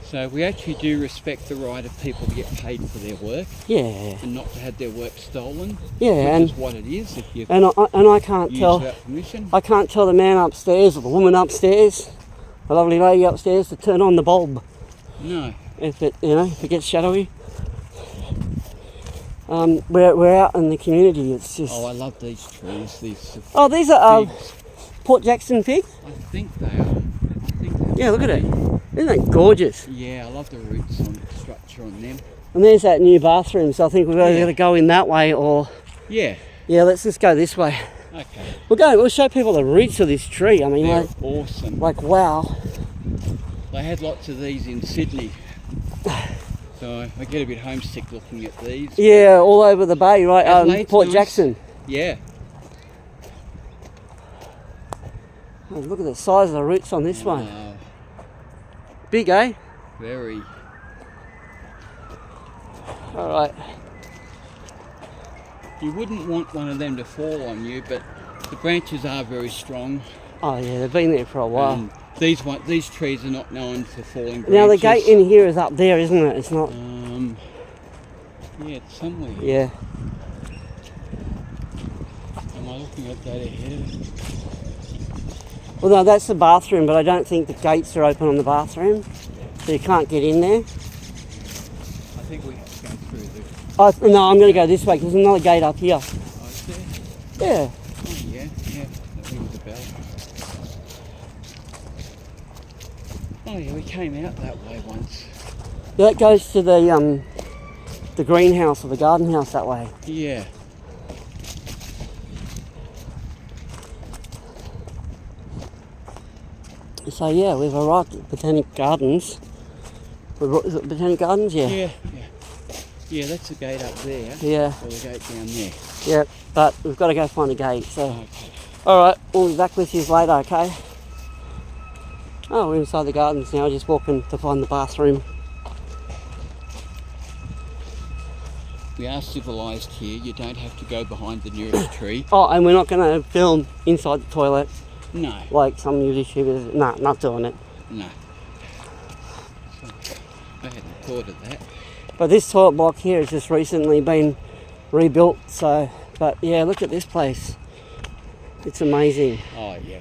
So we actually do respect the right of people to get paid for their work. Yeah. And not to have their work stolen. Yeah, which is what it is if you and I can't tell. Without permission. I can't tell the man upstairs or the woman upstairs, the lovely lady upstairs, to turn on the bulb. No. If it gets shadowy. We're out in the community. It's just. Oh, I love these trees. These are Port Jackson figs. I think they are. Yeah, look at it. Isn't that gorgeous? Yeah, I love the roots on the structure on them. And there's that new bathroom, so I think we're either going to go in that way or... Yeah. Yeah, let's just go this way. Okay. We'll show people the roots of this tree. I mean, they're awesome. Like, wow. They had lots of these in Sydney. So I get a bit homesick looking at these. Yeah, all over the bay, right? Port Jackson. Yeah. Oh, look at the size of the roots on this one. Big, eh? Very. All right. You wouldn't want one of them to fall on you, but the branches are very strong. Oh yeah, they've been there for a while. And these trees are not known for falling branches. Now the gate in here is up there, isn't it? It's not. Yeah, it's somewhere. Yeah. Am I looking at that ahead? Well, no, that's the bathroom, but I don't think the gates are open on the bathroom, so you can't get in there. I think we have to go through the... Oh, no, I'm going to go this way because there's another gate up here. Oh, is there? Yeah. Oh, yeah. That rings a bell. Oh, yeah, we came out that way once. That goes to the the greenhouse or the garden house that way. Yeah. So yeah, we've arrived at Botanic Gardens. Is it Botanic Gardens? Yeah. Yeah. Yeah, that's the gate up there. Yeah. Or the gate down there. Yeah, but we've got to go find a gate, so... Okay. Alright, we'll be back with you later, okay? Oh, we're inside the gardens now, just walking to find the bathroom. We are civilised here. You don't have to go behind the nearest tree. Oh, and we're not going to film inside the toilet No. like some YouTubers. Nah, not doing it. No. So, I hadn't thought of that. But this toilet block here has just recently been rebuilt, so... But yeah, look at this place. It's amazing. Oh, yeah.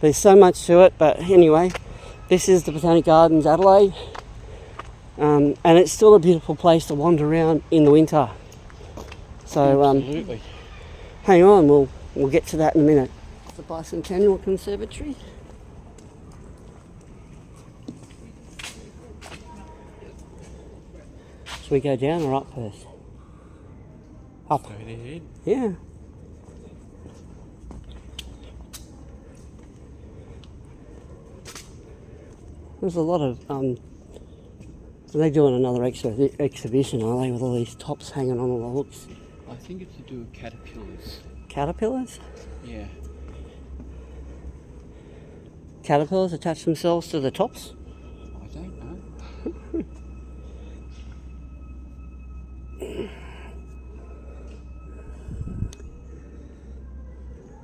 There's so much to it, but anyway, this is the Botanic Gardens, Adelaide. And it's still a beautiful place to wander around in the winter. So Absolutely. hang on, we'll get to that in a minute. The Bicentennial Conservatory. Should we go down or up first? Up. Straight ahead. Yeah. There's a lot of they're doing another exhibition, are they, with all these tops hanging on all the hooks? I think it's to do with caterpillars. Caterpillars? Yeah. Caterpillars attach themselves to the tops? I don't know.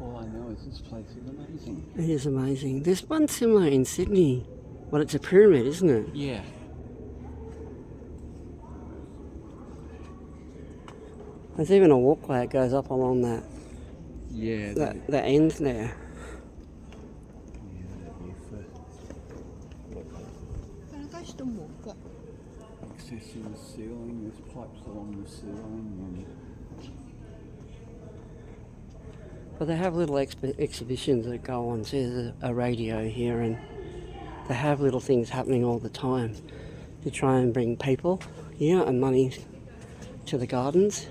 All I know is this place is amazing. It is amazing. There's one similar in Sydney. Well, it's a pyramid, isn't it? Yeah. There's even a walkway that goes up along that Yeah. that end there. Access to the ceiling, there's pipes along the ceiling. But they have little exhibitions that go on. So there's a radio here, and they have little things happening all the time to try and bring people, yeah, and money to the gardens.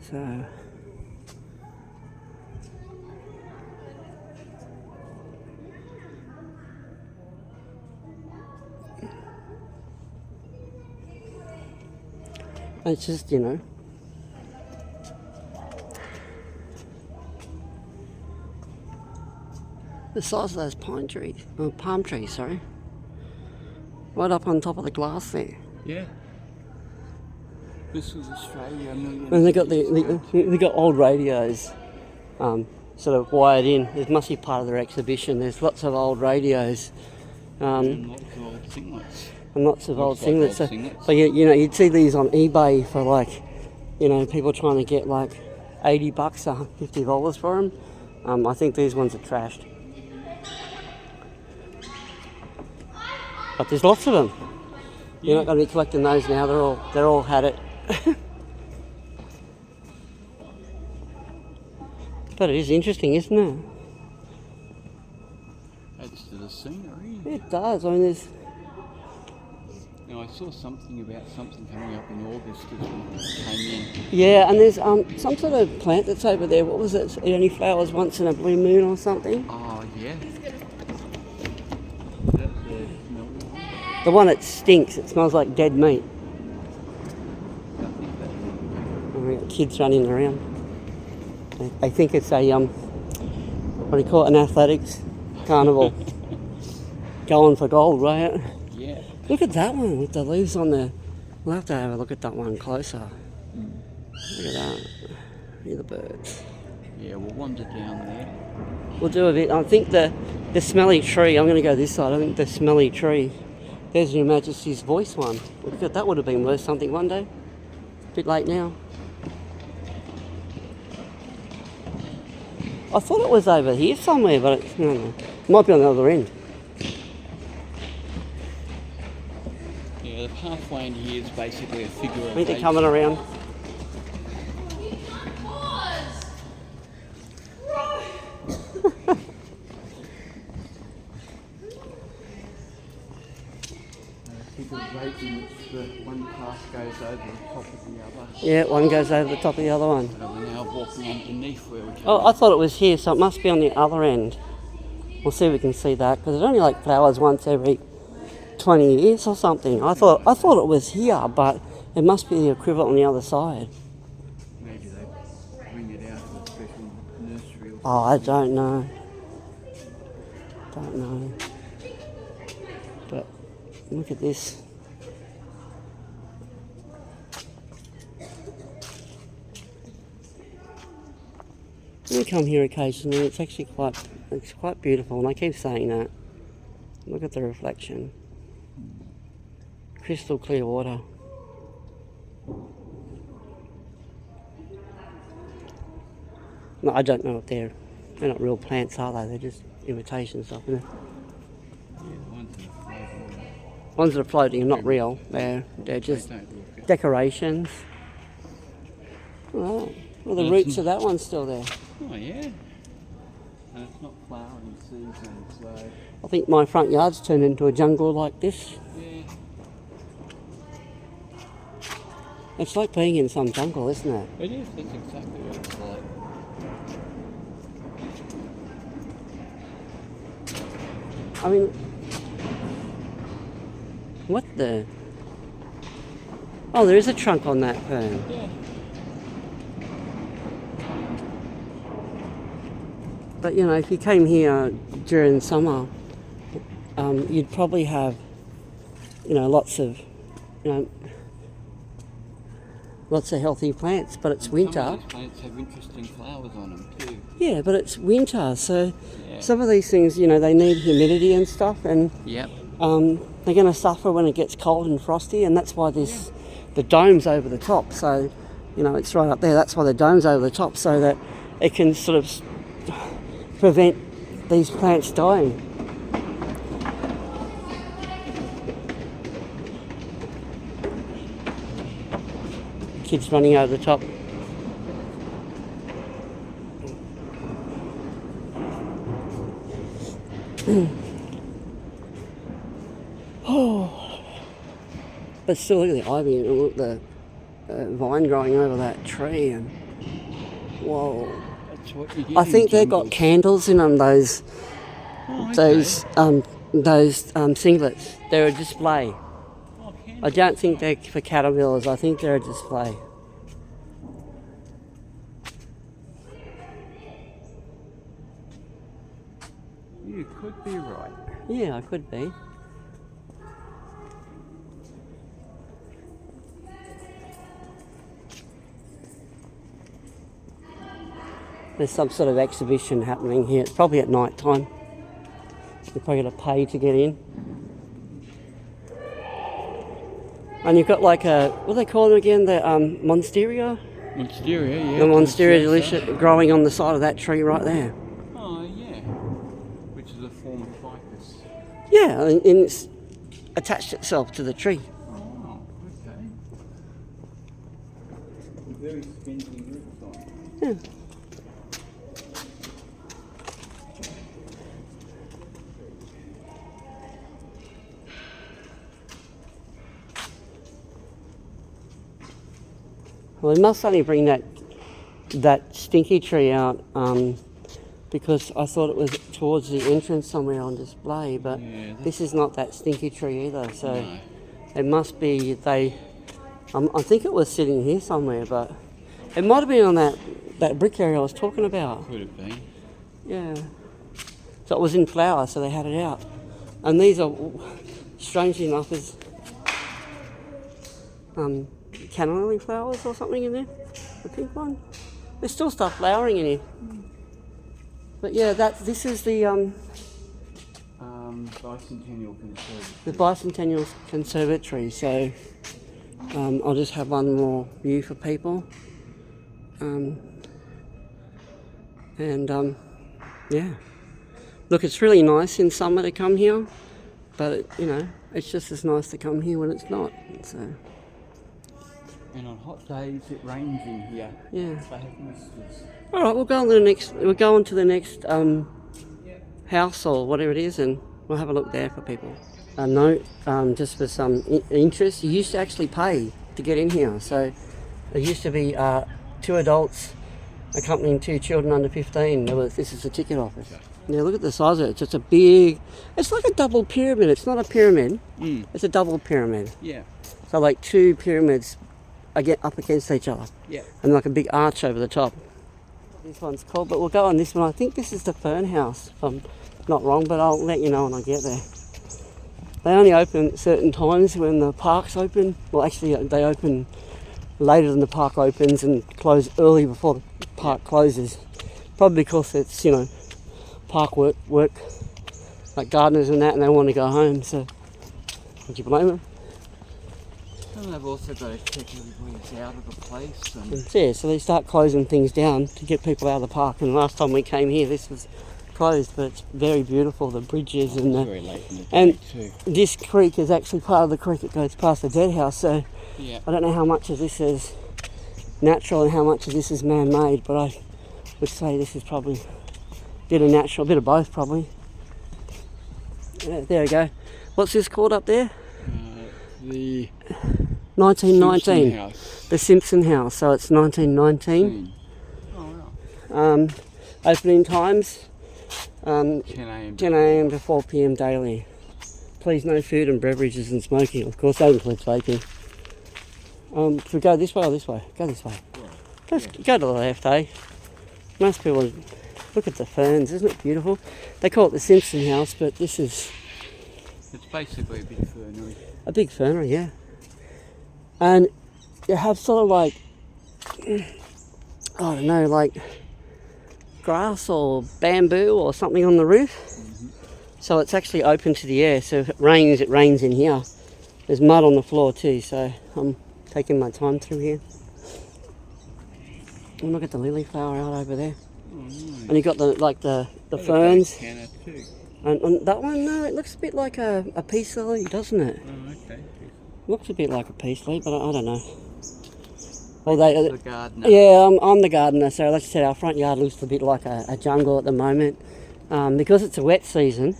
So it's just, you know, the size of those palm trees, sorry, right up on top of the glass there. Yeah. This was Australia a million. And they got old radios, sort of wired in. It must be part of their exhibition. There's lots of old radios, And lots of old singlets. and lots of old Looks like singlets. old singlets. So you know, you'd see these on eBay for like, you know, people trying to get like $80 or $50 for them. I think these ones are trashed, but there's lots of them. You're not going to be collecting those now. They're all had it. But it is interesting, isn't it? Adds to the scenery. It does. I mean, there's... Now I saw something about something coming up in August as we came in. Yeah, and there's some sort of plant that's over there. What was it? It only flowers once in a blue moon or something? Oh yeah. The one that stinks. It smells like dead meat. And we got kids running around. They think it's a what do you call it? An athletics carnival. Going for gold, right? Yeah. Look at that one with the leaves on the... We'll have to have a look at that one closer. Look at that. Hear the birds. Yeah, we'll wander down there. We'll do a bit. I think the smelly tree, I'm going to go this side. I think the smelly tree. There's Your Majesty's Voice one. Look at that, would have been worth something one day. A bit late now. I thought it was over here somewhere, but it's, no. It might be on the other end. Yeah, the pathway in here is basically a figure of I think they're eight. coming around. rate in which the one path goes over the top of the other. Yeah, one goes over the top of the other one. So we're now walking underneath where we came. Oh, I thought it was here, so it must be on the other end. We'll see if we can see that, because it only like flowers once every 20 years or something. I thought it was here, but it must be the equivalent on the other side. Maybe they bring it out of a special nursery or something. Oh, I don't know. Don't know. But look at this. We come here occasionally. It's actually quite beautiful, and I keep saying that. Look at the reflection. Crystal clear water. No, I don't know if they're not real plants, are they? They're just imitation stuff, isn't it? Ones that are floating are not real. They're just decorations. Oh, well, the roots of that one's still there. Oh yeah. And it's not flowering season, so. I think my front yard's turned into a jungle like this. Yeah. It's like being in some jungle, isn't it? It is. That's exactly what it's like. I mean, what the? Oh, there is a trunk on that fern. Yeah. But you know, if you came here during summer, you'd probably have, you know, lots of healthy plants. But it's winter. Some of these plants have interesting flowers on them too. Yeah, but it's winter, so some of these things, you know, they need humidity and stuff, and Yep. they're going to suffer when it gets cold and frosty, and that's why the dome's over the top. So, you know, it's right up there. That's why the dome's over the top, so that it can sort of prevent these plants dying. Kids running over the top. Oh, but still, look at the ivy and look at the vine growing over that tree, and whoa. That's what you get. I think they've got candles in them. Those singlets. They're a display. Oh, I don't think they're for caterpillars. I think they're a display. You could be right. Yeah, I could be. There's some sort of exhibition happening here. It's probably at night time. You've probably got to pay to get in. And you've got like a, what do they call them again? The monstera? Monstera, yeah. The monstera delicious growing on the side of that tree right there. Oh, yeah. Which is a form of ficus. Yeah, and it's attached itself to the tree. Oh, okay. Very spindly roots on it. Yeah. Well, we must only bring that stinky tree out because I thought it was towards the entrance somewhere on display, but this is not that stinky tree either. So it must be I think it was sitting here somewhere, but it might have been on that brick area I was talking about. Could have been. Yeah. So it was in flower, so they had it out. And these are, strangely enough, is cannellini flowers or something in there. The pink one. There's still stuff flowering in here. But yeah, this is the Bicentennial Conservatory. the Bicentennial Conservatory. So I'll just have one more view for people. Yeah. Look, it's really nice in summer to come here, but you know, it's just as nice to come here when it's not. So. And on hot days it rains in here. Yeah. They have misters. All right, we'll go on to the next house or whatever it is, and we'll have a look there for people. a note just for some interest. You used to actually pay to get in here. So there used to be 2 adults accompanying 2 children under 15. This is the ticket office. Yeah, look at the size of it. It's just a big, it's like a double pyramid. It's not a pyramid, it's a double pyramid. Yeah. So like 2 pyramids up against each other. Yeah. And like a big arch over the top. This one's cool, but we'll go on this one. I think this is the fern house, if I'm not wrong, but I'll let you know when I get there. They only open at certain times when the park's open. Well, actually, they open later than the park opens and close early before the park closes. Probably because it's, you know, park work, like gardeners and that, and they want to go home, so would you blame them? And they've also got to check everybody's out of the place. And yeah, so they start closing things down to get people out of the park, and last time we came here this was closed, but it's very beautiful, the bridges and the, very late in the day and too. This creek is actually part of the creek that goes past the dead house, so Yeah. I don't know how much of this is natural and how much of this is man-made, but I would say this is probably a bit of natural, a bit of both probably. Yeah, there we go. What's this called up there? The 1919. Simpson house. The Simpson house, so it's 1919. Oh, wow. Opening times 10 a.m. 10 a.m. to 4 p.m. daily. Please no food and beverages and smoking. Of course that includes vaping. Should we go this way or this way? Go this way. Let's go to the left, eh? Most people look at the ferns, isn't it beautiful? They call it the Simpson house, but this is It's basically a big fernery. a big fernery, yeah. And you have sort of like, I don't know, like grass or bamboo or something on the roof. So it's actually open to the air, so if it rains in here. There's mud on the floor too, so I'm taking my time through here. And look at the lily flower out over there. Oh, nice. And you got the ferns. Canna too. And that one, no, it looks a bit like a peace lily, doesn't it? Oh, okay. Looks a bit like a peace lily, but I don't know. Well, The gardener. yeah, I'm the gardener, so like I said, our front yard looks a bit like a jungle at the moment. Because it's a wet season,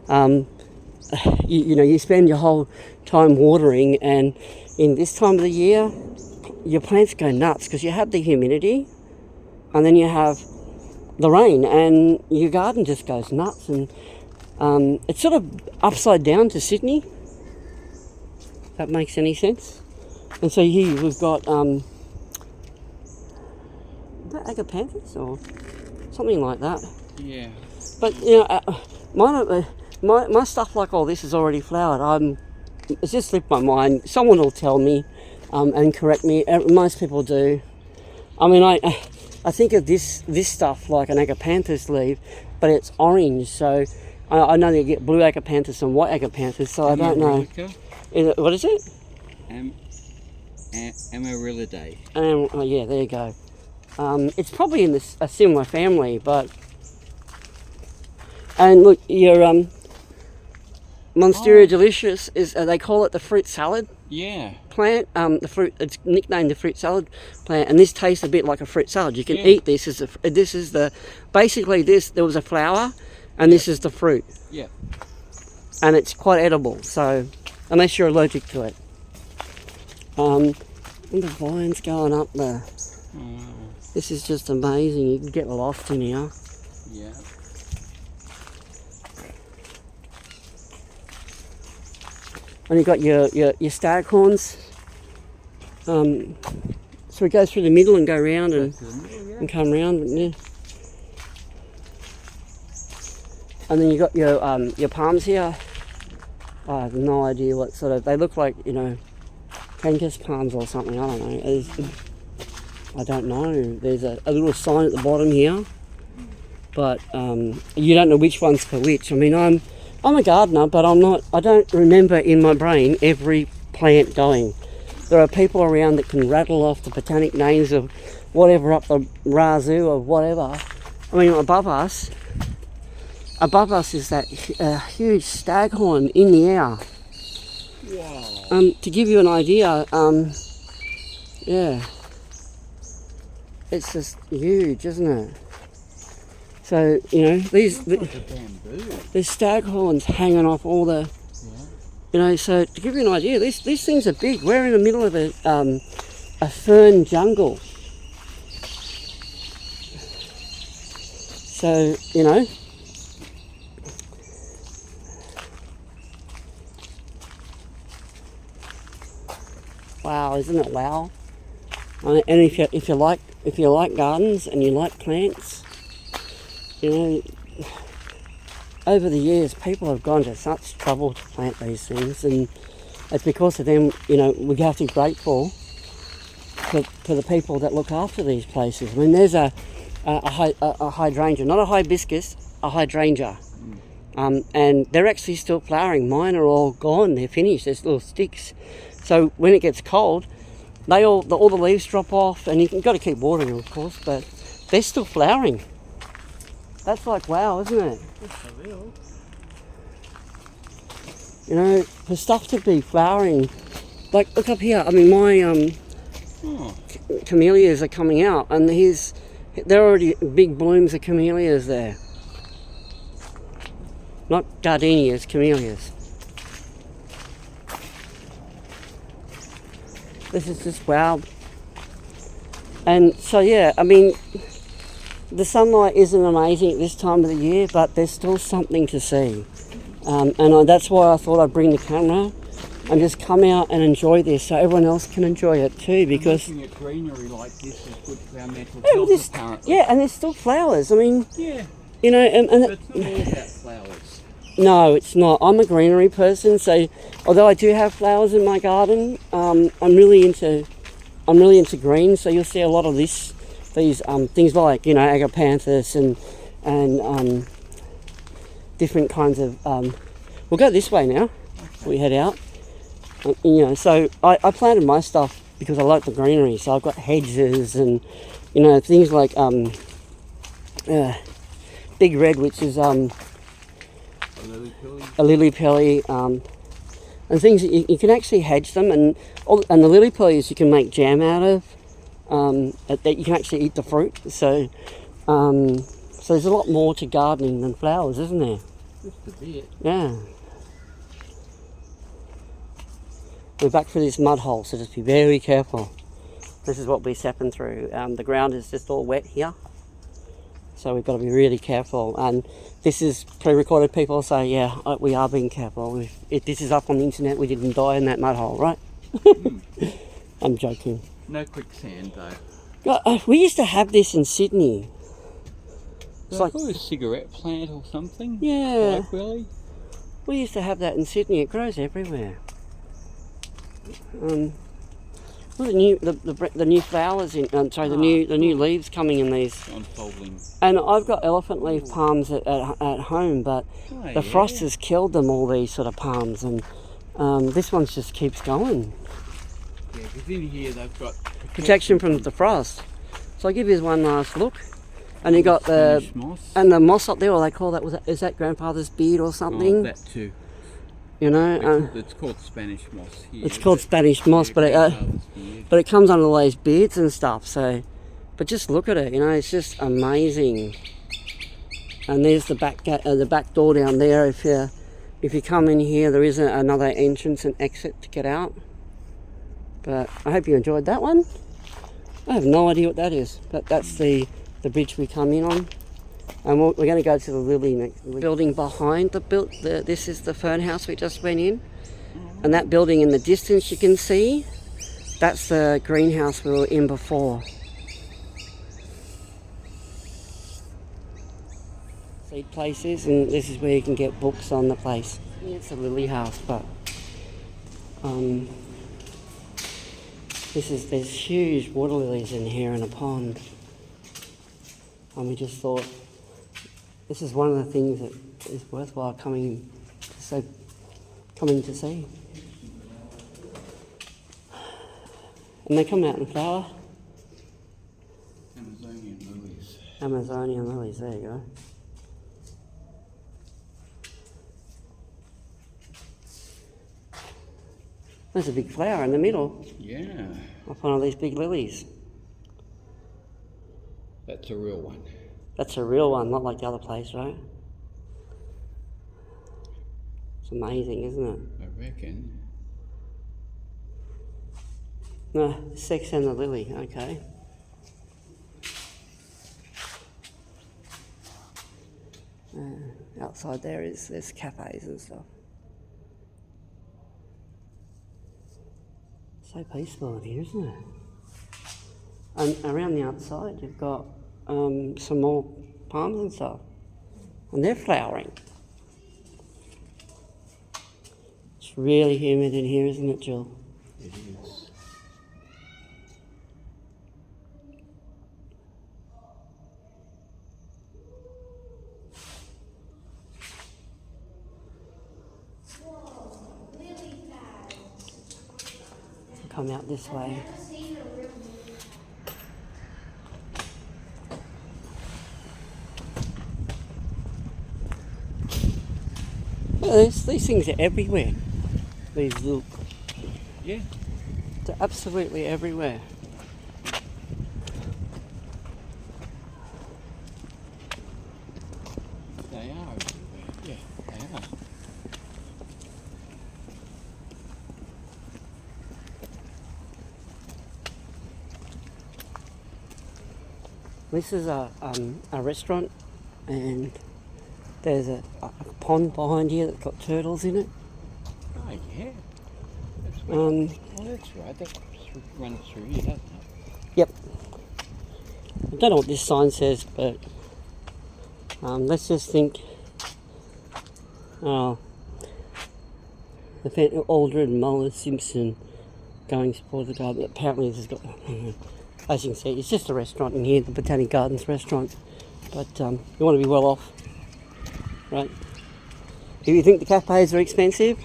you know, you spend your whole time watering, and in this time of the year, your plants go nuts because you have the humidity, and then you have the rain, and your garden just goes nuts. And it's sort of upside down to Sydney, if that makes any sense. And so here we've got agapanthus or something like that. Yeah. But you know, my stuff like all this is already flowered. It's just slipped my mind. Someone will tell me and correct me. Most people do. I mean, I think of this stuff like an agapanthus leaf, but it's orange. So I know you get blue agapanthus and white agapanthus. So I don't know. What is it? Amaryllidae. Oh yeah, there you go. It's probably in a similar family, but. And look, your Monstera delicious is they call it the fruit salad Yeah. plant. The fruit, it's nicknamed the fruit salad plant, and this tastes a bit like a fruit salad. You can eat this as basically there was a flower, and this is the fruit. Yeah. And it's quite edible. So unless you're allergic to it. And the vines going up there. Oh, This is just amazing. You can get lost in here. yeah. And you've got your staghorns. So we go through the middle and go round and come round. Yeah. And then you've got your palms here. I have no idea what sort of, they look like, you know, Cancus palms or something, I don't know. I don't know. There's a little sign at the bottom here, but you don't know which one's for which. I mean, I'm a gardener, but I don't remember in my brain every plant going. There are people around that can rattle off the botanic names of whatever up the razoo or whatever. I mean, above us is that huge staghorn in the air. Wow. To give you an idea, yeah, it's just huge, isn't it? So, you know, there's staghorns hanging off all the You know, so to give you an idea, these things are big. We're in the middle of a fern jungle. So, you know, wow, isn't it wow? And if you like gardens and you like plants, you know, over the years people have gone to such trouble to plant these things, and it's because of them. You know, we have to be grateful for the people that look after these places. I mean, there's a hydrangea, not a hibiscus, a hydrangea. And they're actually still flowering. Mine are all gone, they're finished, there's little sticks. So when it gets cold, all the leaves drop off, and you've got to keep watering them, of course, but they're still flowering. That's like wow, isn't it? You know, for stuff to be flowering, like look up here. I mean, my camellias are coming out, and they're already big blooms of camellias there. Not gardenias, camellias. This is just wow. And so yeah, I mean, the sunlight isn't amazing at this time of the year, but there's still something to see. That's why I thought I'd bring the camera and just come out and enjoy this, so everyone else can enjoy it too. Because looking at greenery like this is good for our mental health, apparently. Yeah, and there's still flowers. I mean, yeah, you know, and but it's not all about flowers. No, it's not. I'm a greenery person, so although I do have flowers in my garden, I'm really into green. So you'll see a lot of these things like, you know, agapanthus and different kinds of. We'll go this way now. Okay. We head out. You know, so I planted my stuff because I like the greenery. So I've got hedges and, you know, things like big red, which is a lily pilly, and things that you can actually hedge them, and the lily pillies you can make jam out of. That you can actually eat the fruit. So there's a lot more to gardening than flowers, isn't there? Just a bit. Yeah. We're back through this mud hole, so just be very careful. This is what we're stepping through. The ground is just all wet here, so we've got to be really careful. And this is pre-recorded. People say, yeah, we are being careful. This is up on the internet. We didn't die in that mud hole, right? I'm joking. No quicksand though. We used to have this in Sydney. It's like a cigarette plant or something. Yeah. Like Willie. We used to have that in Sydney. It grows everywhere. Look at the new flowers in. The new leaves coming in these. Unfolding. And I've got elephant leaf palms at home, but the frost has killed them. All these sort of palms, and this one just keeps going. Yeah, because in here they've got protection from the frost. So I'll give you one last look. And you got the moss. And the moss up there, or they call that, is that grandfather's beard or something? Oh, that too. You know, it's called Spanish moss here. It's called Spanish moss, but it comes under all those beards and stuff. So, but just look at it, you know, it's just amazing. And there's the back door down there. If you come in here, there is another entrance and exit to get out. But I hope you enjoyed that one. I have no idea what that is, but that's the bridge we come in on. And we're going to go to the lily next building behind this is the fern house we just went in. And that building in the distance you can see, that's the greenhouse we were in before. Seed places, and this is where you can get books on the place. It's a lily house, but there's huge water lilies in here in a pond. And we just thought this is one of the things that is worthwhile coming to see. And they come out in flower. Amazonian lilies. Amazonian lilies, there you go. There's a big flower in the middle. Yeah. Off one of these big lilies. That's a real one. That's a real one, not like the other place, right? It's amazing, isn't it? reckon. No, sex and the lily, okay. Outside there's cafes and stuff. So peaceful in here, isn't it? And around the outside you've got some more palms and stuff. And they're flowering. It's really humid in here, isn't it, Jill? It is. Come out this way. Well, these things are everywhere. These little... Yeah. They're absolutely everywhere. They are everywhere. Yeah, they are. This is a restaurant, and there's a pond behind here that's got turtles in it. Oh yeah. That's Um, oh, that's right. That runs through here, doesn't it? Yep. I don't know what this sign says, but let's just think. Oh, the Aldred, Muller, Simpson, going support the garden. Apparently, this has got. As you can see, it's just a restaurant in here, the Botanic Gardens restaurant. But you want to be well off, right? Do you think the cafes are expensive?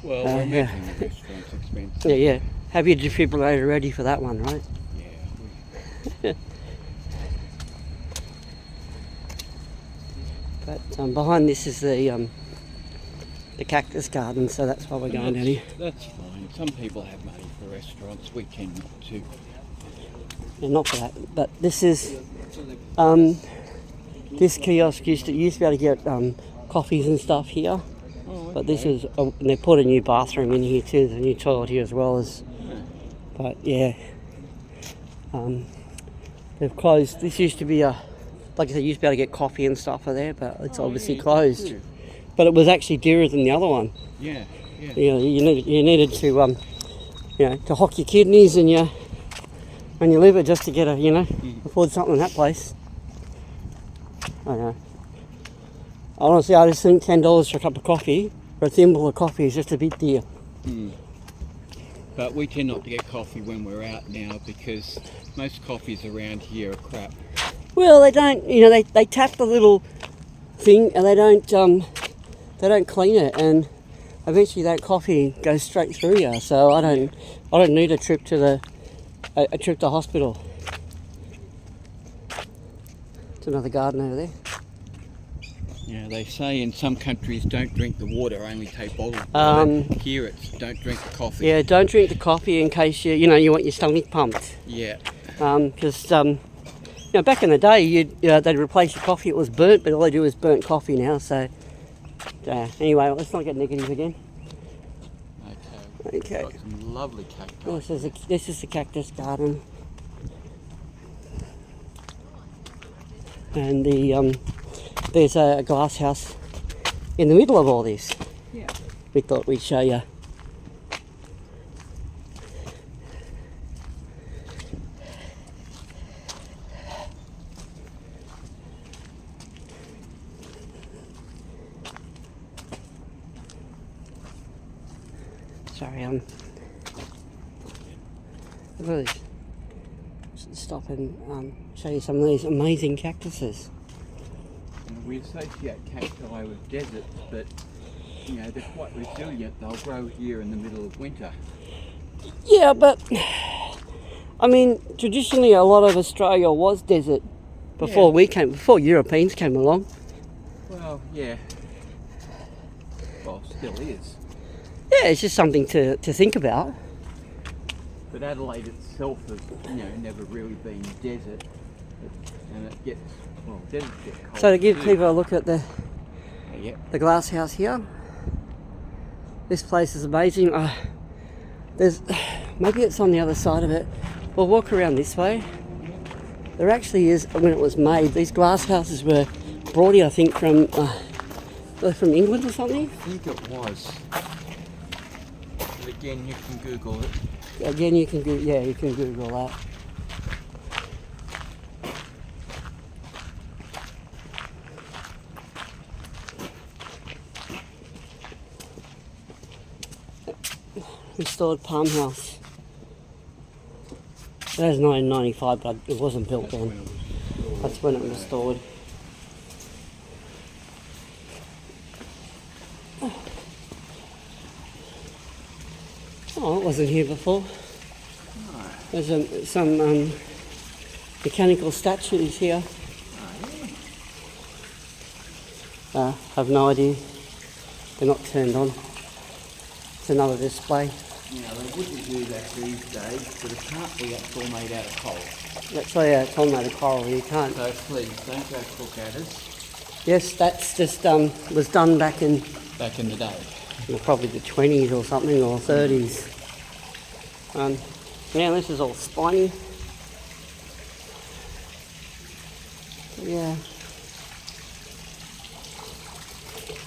Well, we're making the restaurant's expensive. Yeah, yeah. Have your defibrillator ready for that one, right? Yeah. But behind this is the cactus garden, so that's why we're going down here. That's fine. Some people have money for restaurants. We tend not to. Yeah, not for that, but this is this kiosk used to be able to get coffees and stuff here. Oh, okay. But this is they put a new bathroom in here too. There's a new toilet here as well as. But yeah, they've closed. This used to be like I said, you used to be able to get coffee and stuff for there, but it's obviously closed. True. But it was actually dearer than the other one. Yeah, yeah. You needed to to hock your kidneys and your liver just to get afford something in that place. I know. Honestly, I just think $10 for a cup of coffee, or a thimble of coffee, is just a bit dear. But we tend not to get coffee when we're out now because most coffees around here are crap. Well, they don't. They tap the little thing and they don't clean it, and eventually that coffee goes straight through you. So I don't need a trip to the hospital. It's another garden over there. Yeah, they say in some countries don't drink the water, only take bottled water. Here it's don't drink the coffee. Yeah, don't drink the coffee in case you want your stomach pumped. Yeah. Because back in the day, they'd replace your coffee. It was burnt, but all they do is burnt coffee now. So anyway, let's not get negative again. Okay. Got some lovely cacti. Oh, this is the cactus garden, and there's a glass house in the middle of all this. Yeah. We thought we'd show you. Sorry, really stop and show you some of these amazing cactuses. And we associate cacti with deserts, but they're quite resilient. They'll grow here in the middle of winter. Yeah, but I mean, traditionally a lot of Australia was desert before before Europeans came along. Well, yeah. Well, still is. Yeah, it's just something to think about. But Adelaide itself has, never really been desert, and it gets deserts get cold. So to give too. people a look at the Yeah. glass house here, This place is amazing. There's maybe it's on the other side of it. We'll walk around this way. There actually is, when it was made, these glass houses were brought here, I think, from England or something. I think it was. But again, you can Google it. Again, you can you can Google that. Restored palmhouse. That was 1995, but it wasn't built then. That's when it was restored. Oh, it wasn't here before. No. There's some mechanical statues here. Have no idea. They're not turned on. It's another display. Now, they wouldn't do that these days, but it can't be, it's all made out of coal. That's why it's all made of coral. You can't. So please, don't go look at us. Yes, that's just was done back in the day. Probably the 20s or something, or 30s. Yeah, this is all spiny. Yeah.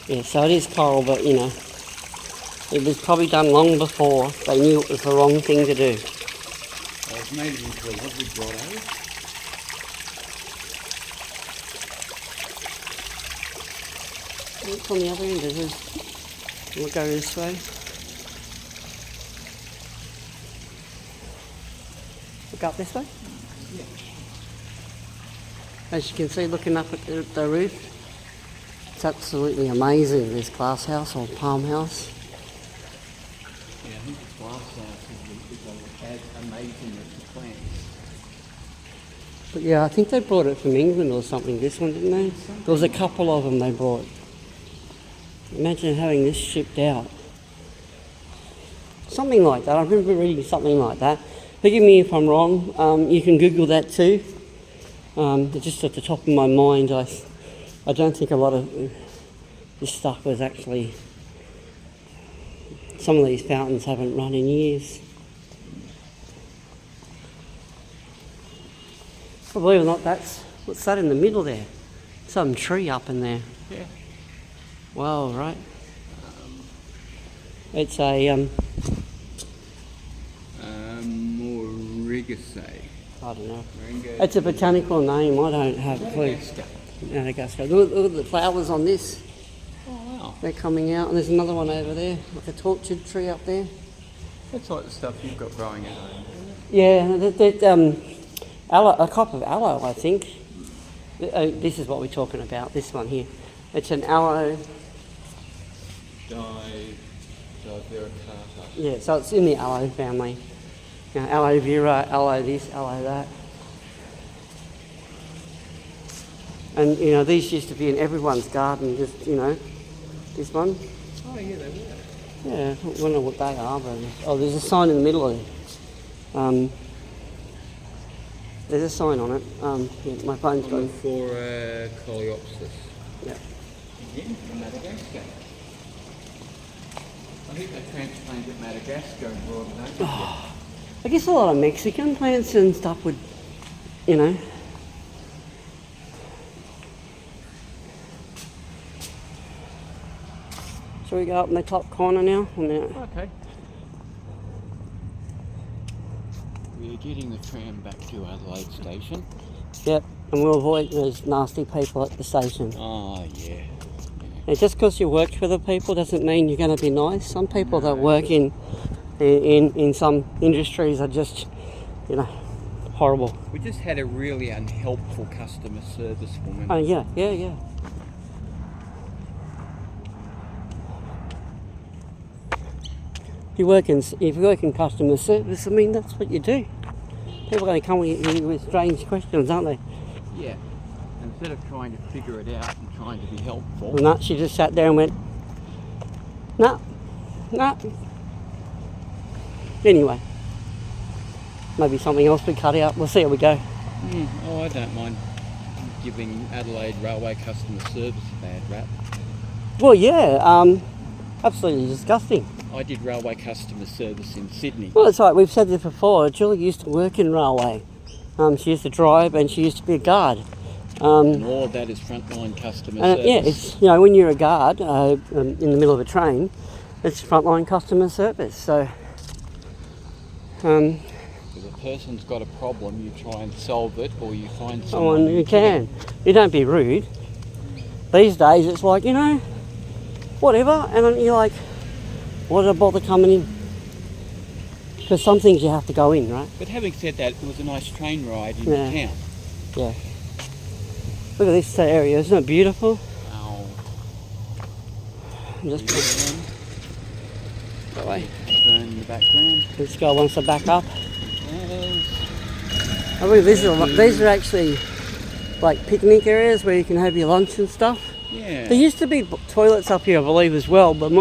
Yeah, so it is coral, but you know, it was probably done long before they knew it was the wrong thing to do. Well, it's made into a lovely grotto. What's on the other end? We'll go this way. Look up this way. Yeah. As you can see, looking up at the roof, it's absolutely amazing, this glass house or palm house. Yeah, I think the glass house is as amazing as the plants. But yeah, I think they brought it from England or something, this one, didn't they? There was a couple of them they brought. Imagine having this shipped out. Something like that. I remember reading something like that. Forgive me if I'm wrong. You can Google that too. Just at the top of my mind, I don't think a lot of this stuff was actually... Some of these fountains haven't run in years. But believe it or not, what's that in the middle there? Some tree up in there. Yeah. Wow, right. It's a Morigase. I don't know. It's a botanical name. I don't have a clue. Madagascar. Look at the flowers on this. Oh wow. They're coming out, and there's another one over there, like a tortured tree up there. That's like the stuff you've got growing at home. Yeah, a crop of aloe, I think. This is what we're talking about. This one here. It's an aloe. Divericata. Yeah, so it's in the aloe family. You know, aloe vera, aloe this, aloe that. And you know, these used to be in everyone's garden, just, you know, this one. Oh yeah, they were. Yeah, I don't know what they are, but there's a sign in the middle of it. There's a sign on it. Yeah, my phone's going. For coleopsis. Yeah. Again, from Madagascar. I think they transplanted Madagascar and brought it over here. I guess a lot of Mexican plants and stuff would, you know. Shall we go up in the top corner now? Okay. We're getting the tram back to Adelaide station. Yep, and we'll avoid those nasty people at the station. Oh, yeah. And just because you work for the people doesn't mean you're going to be nice. Some people that work in some industries are just, you know, horrible. We just had a really unhelpful customer service woman. Oh, yeah. If you work in customer service, I mean, that's what you do. People are going to come with strange questions, aren't they? Yeah. Instead of trying to figure it out and trying to be helpful. Well, no, she just sat there and went, no. Anyway, maybe something else we cut out. We'll see how we go. Oh, I don't mind giving Adelaide Railway customer service a bad rap. Well, yeah, absolutely disgusting. I did railway customer service in Sydney. Well, it's like we've said this before. Julie used to work in railway. She used to drive, and she used to be a guard. And all of that is frontline customer service. Yeah, it's, you know, when you're a guard in the middle of a train, it's frontline customer service. So, if a person's got a problem, you try and solve it, or you find someone someone who can. You don't be rude. These days, it's like, you know, whatever, and then you're like, why did I bother coming in? Because some things you have to go in, right? But having said that, it was a nice train ride into town. Yeah. Look at this area, isn't it beautiful? Oh. Just that way. Fern in the background. This guy wants to back up. Yes. I believe these are actually like picnic areas where you can have your lunch and stuff. Yeah. There used to be toilets up here, I believe, as well, but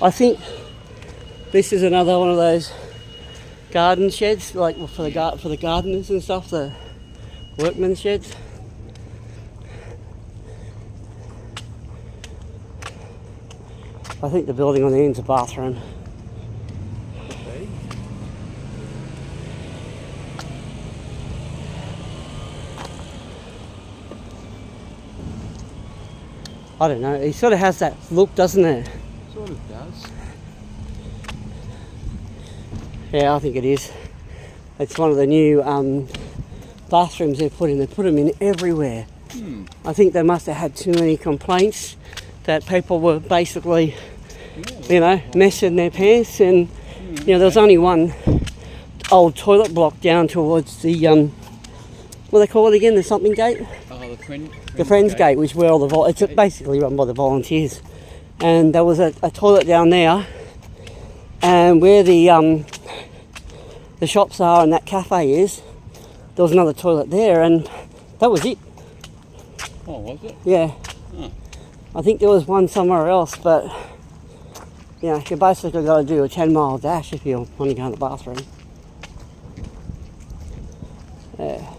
I think this is another one of those garden sheds, like for the gardeners and stuff, the workmen's sheds. I think the building on the end's a bathroom. Okay. I don't know, it sort of has that look, doesn't it? Sort of does. Yeah, I think it is. It's one of the new bathrooms they've put in. They put them in everywhere. I think they must have had too many complaints that people were basically, you know, messing their pants, and you know, there was only one old toilet block down towards the what do they call it again? The something gate. Oh, The Friends Gate, which is where all the it's basically run by the volunteers, and there was a toilet down there, and where the shops are and that cafe is, there was another toilet there, and that was it. Oh, was it? Yeah. Oh. I think there was one somewhere else, but you know, you basically got to do a 10-mile dash if you want to go in the bathroom. Yeah.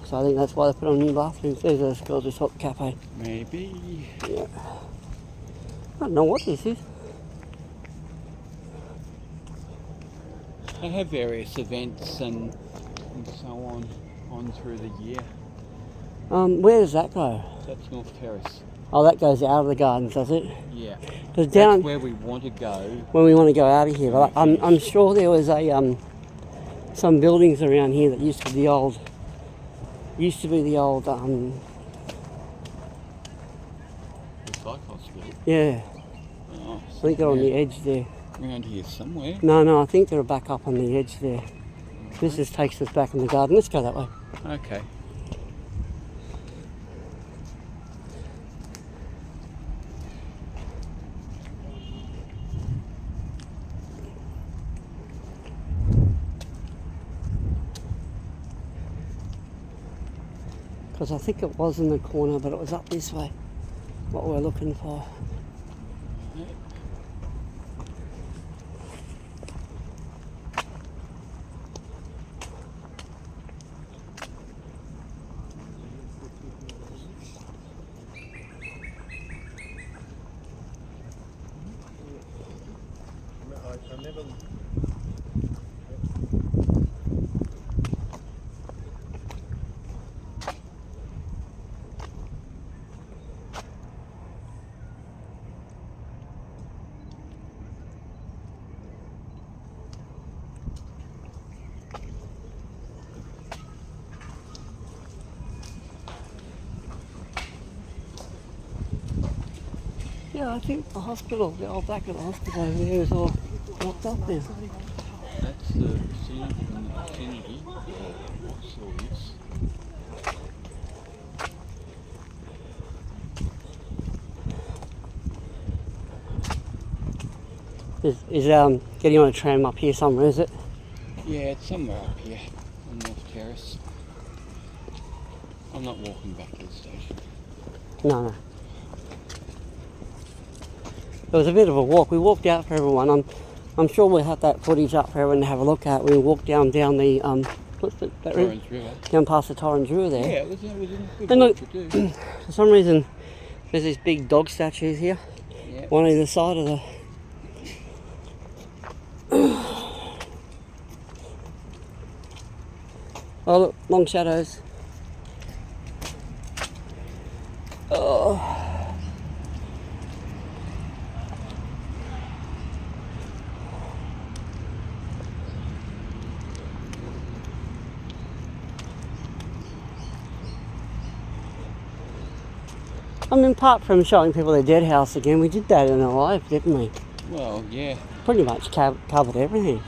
So I think that's why they put on new bathrooms. There's a gorgeous hot cafe. Maybe. Yeah. I don't know what this is. They have various events and so on through the year. Where does that go? That's North Terrace. Oh, that goes out of the gardens, does it? Yeah. Because down That's where we want to go. when we want to go out of here, but I'm sure there was a some buildings around here that used to be the old The bike hospital. yeah. Oh, I think they're on the edge there. around here somewhere. No, I think they're back up on the edge there. This just takes us back in the garden. Let's go that way. Okay. Because I think it was in the corner, but it was up this way. What we're looking for. Yeah, I think the hospital, the old back of the hospital over there is all blocked up now. That's the vicinity in the vicinity. What Is getting on a tram up here somewhere, is it? Yeah, it's somewhere up here on North Terrace. I'm not walking back to the station. No. It was a bit of a walk. We walked out for everyone. I'm sure we'll have that footage up for everyone to have a look at. We walked down the what's that Torrens River. down past the Torrens River there. Yeah, it was a good And walk look, to do. for some reason, There's these big dog statues here. Yep. One either side of the... Oh look, long shadows. Oh. I mean, apart from showing people their dead house again, we did that in our life, didn't we? Well, yeah. Pretty much covered everything.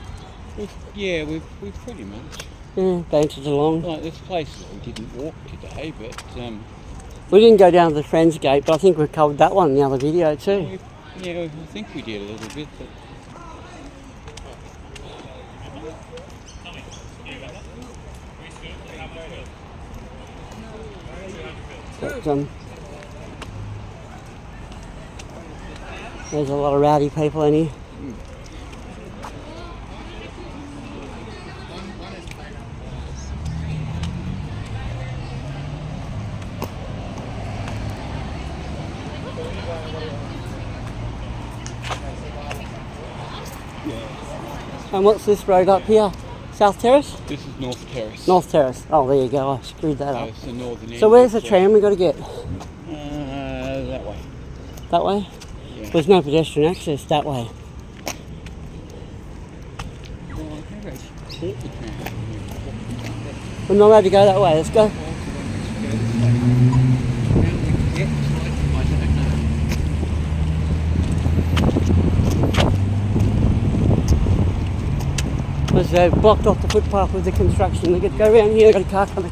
Yeah, we've pretty much. Yeah, bantered along. Like there's places we didn't walk today, but We didn't go down to the Friends Gate, but I think we covered that one in the other video too. yeah, I think we did a little bit. But there's a lot of rowdy people in here. And what's this road up here? South Terrace? This is North Terrace. North Terrace. Oh, there you go. I screwed that up. It's the northern end. So where's the tram we got to get? That way. That way? Yeah. There's no pedestrian access that way. Well, I think I bought the tram. We're not allowed to go that way. Let's go. Because they've blocked off the footpath with the construction. They've got to go around here, they've got a car coming.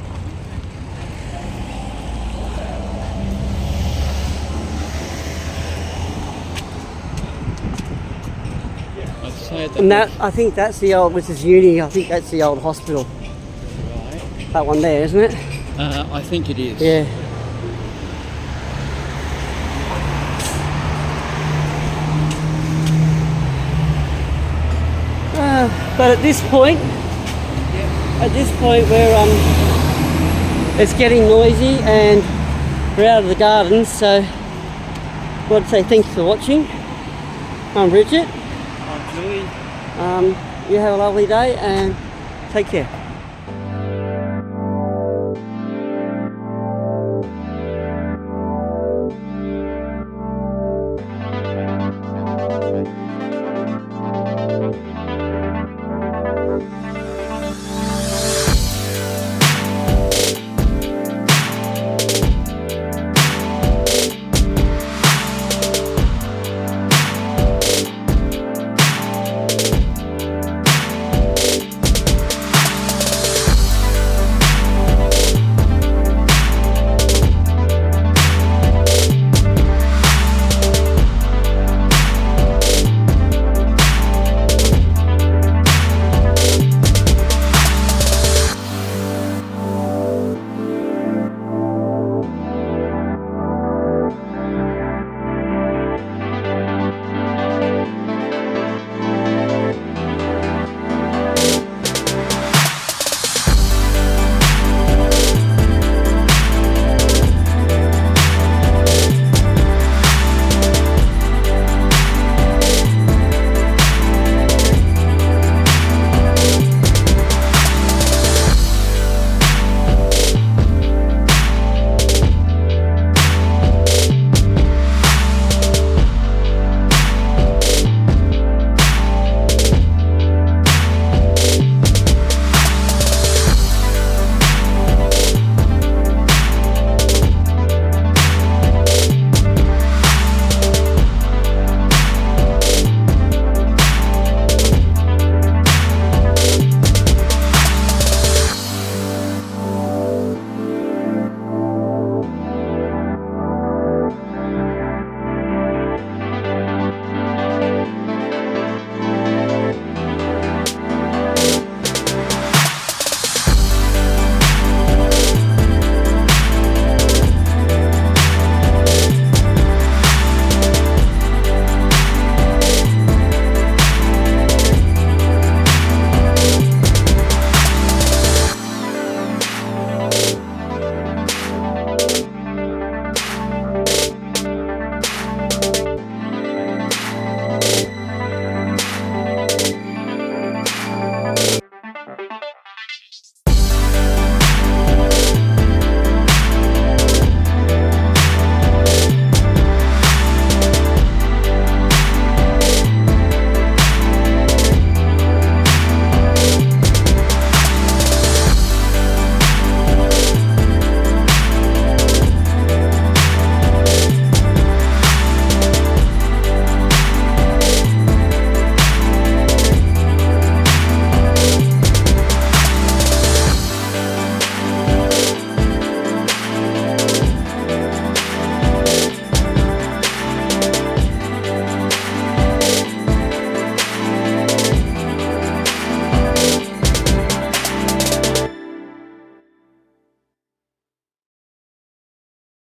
I'd say And that, I think that's the old, which is uni, I think that's the old hospital. Right. That one there, isn't it? I think it is. Yeah. But at this point, we're it's getting noisy and we're out of the gardens, so I want to say thanks for watching. I'm Bridget. I'm Julie. You have a lovely day and take care.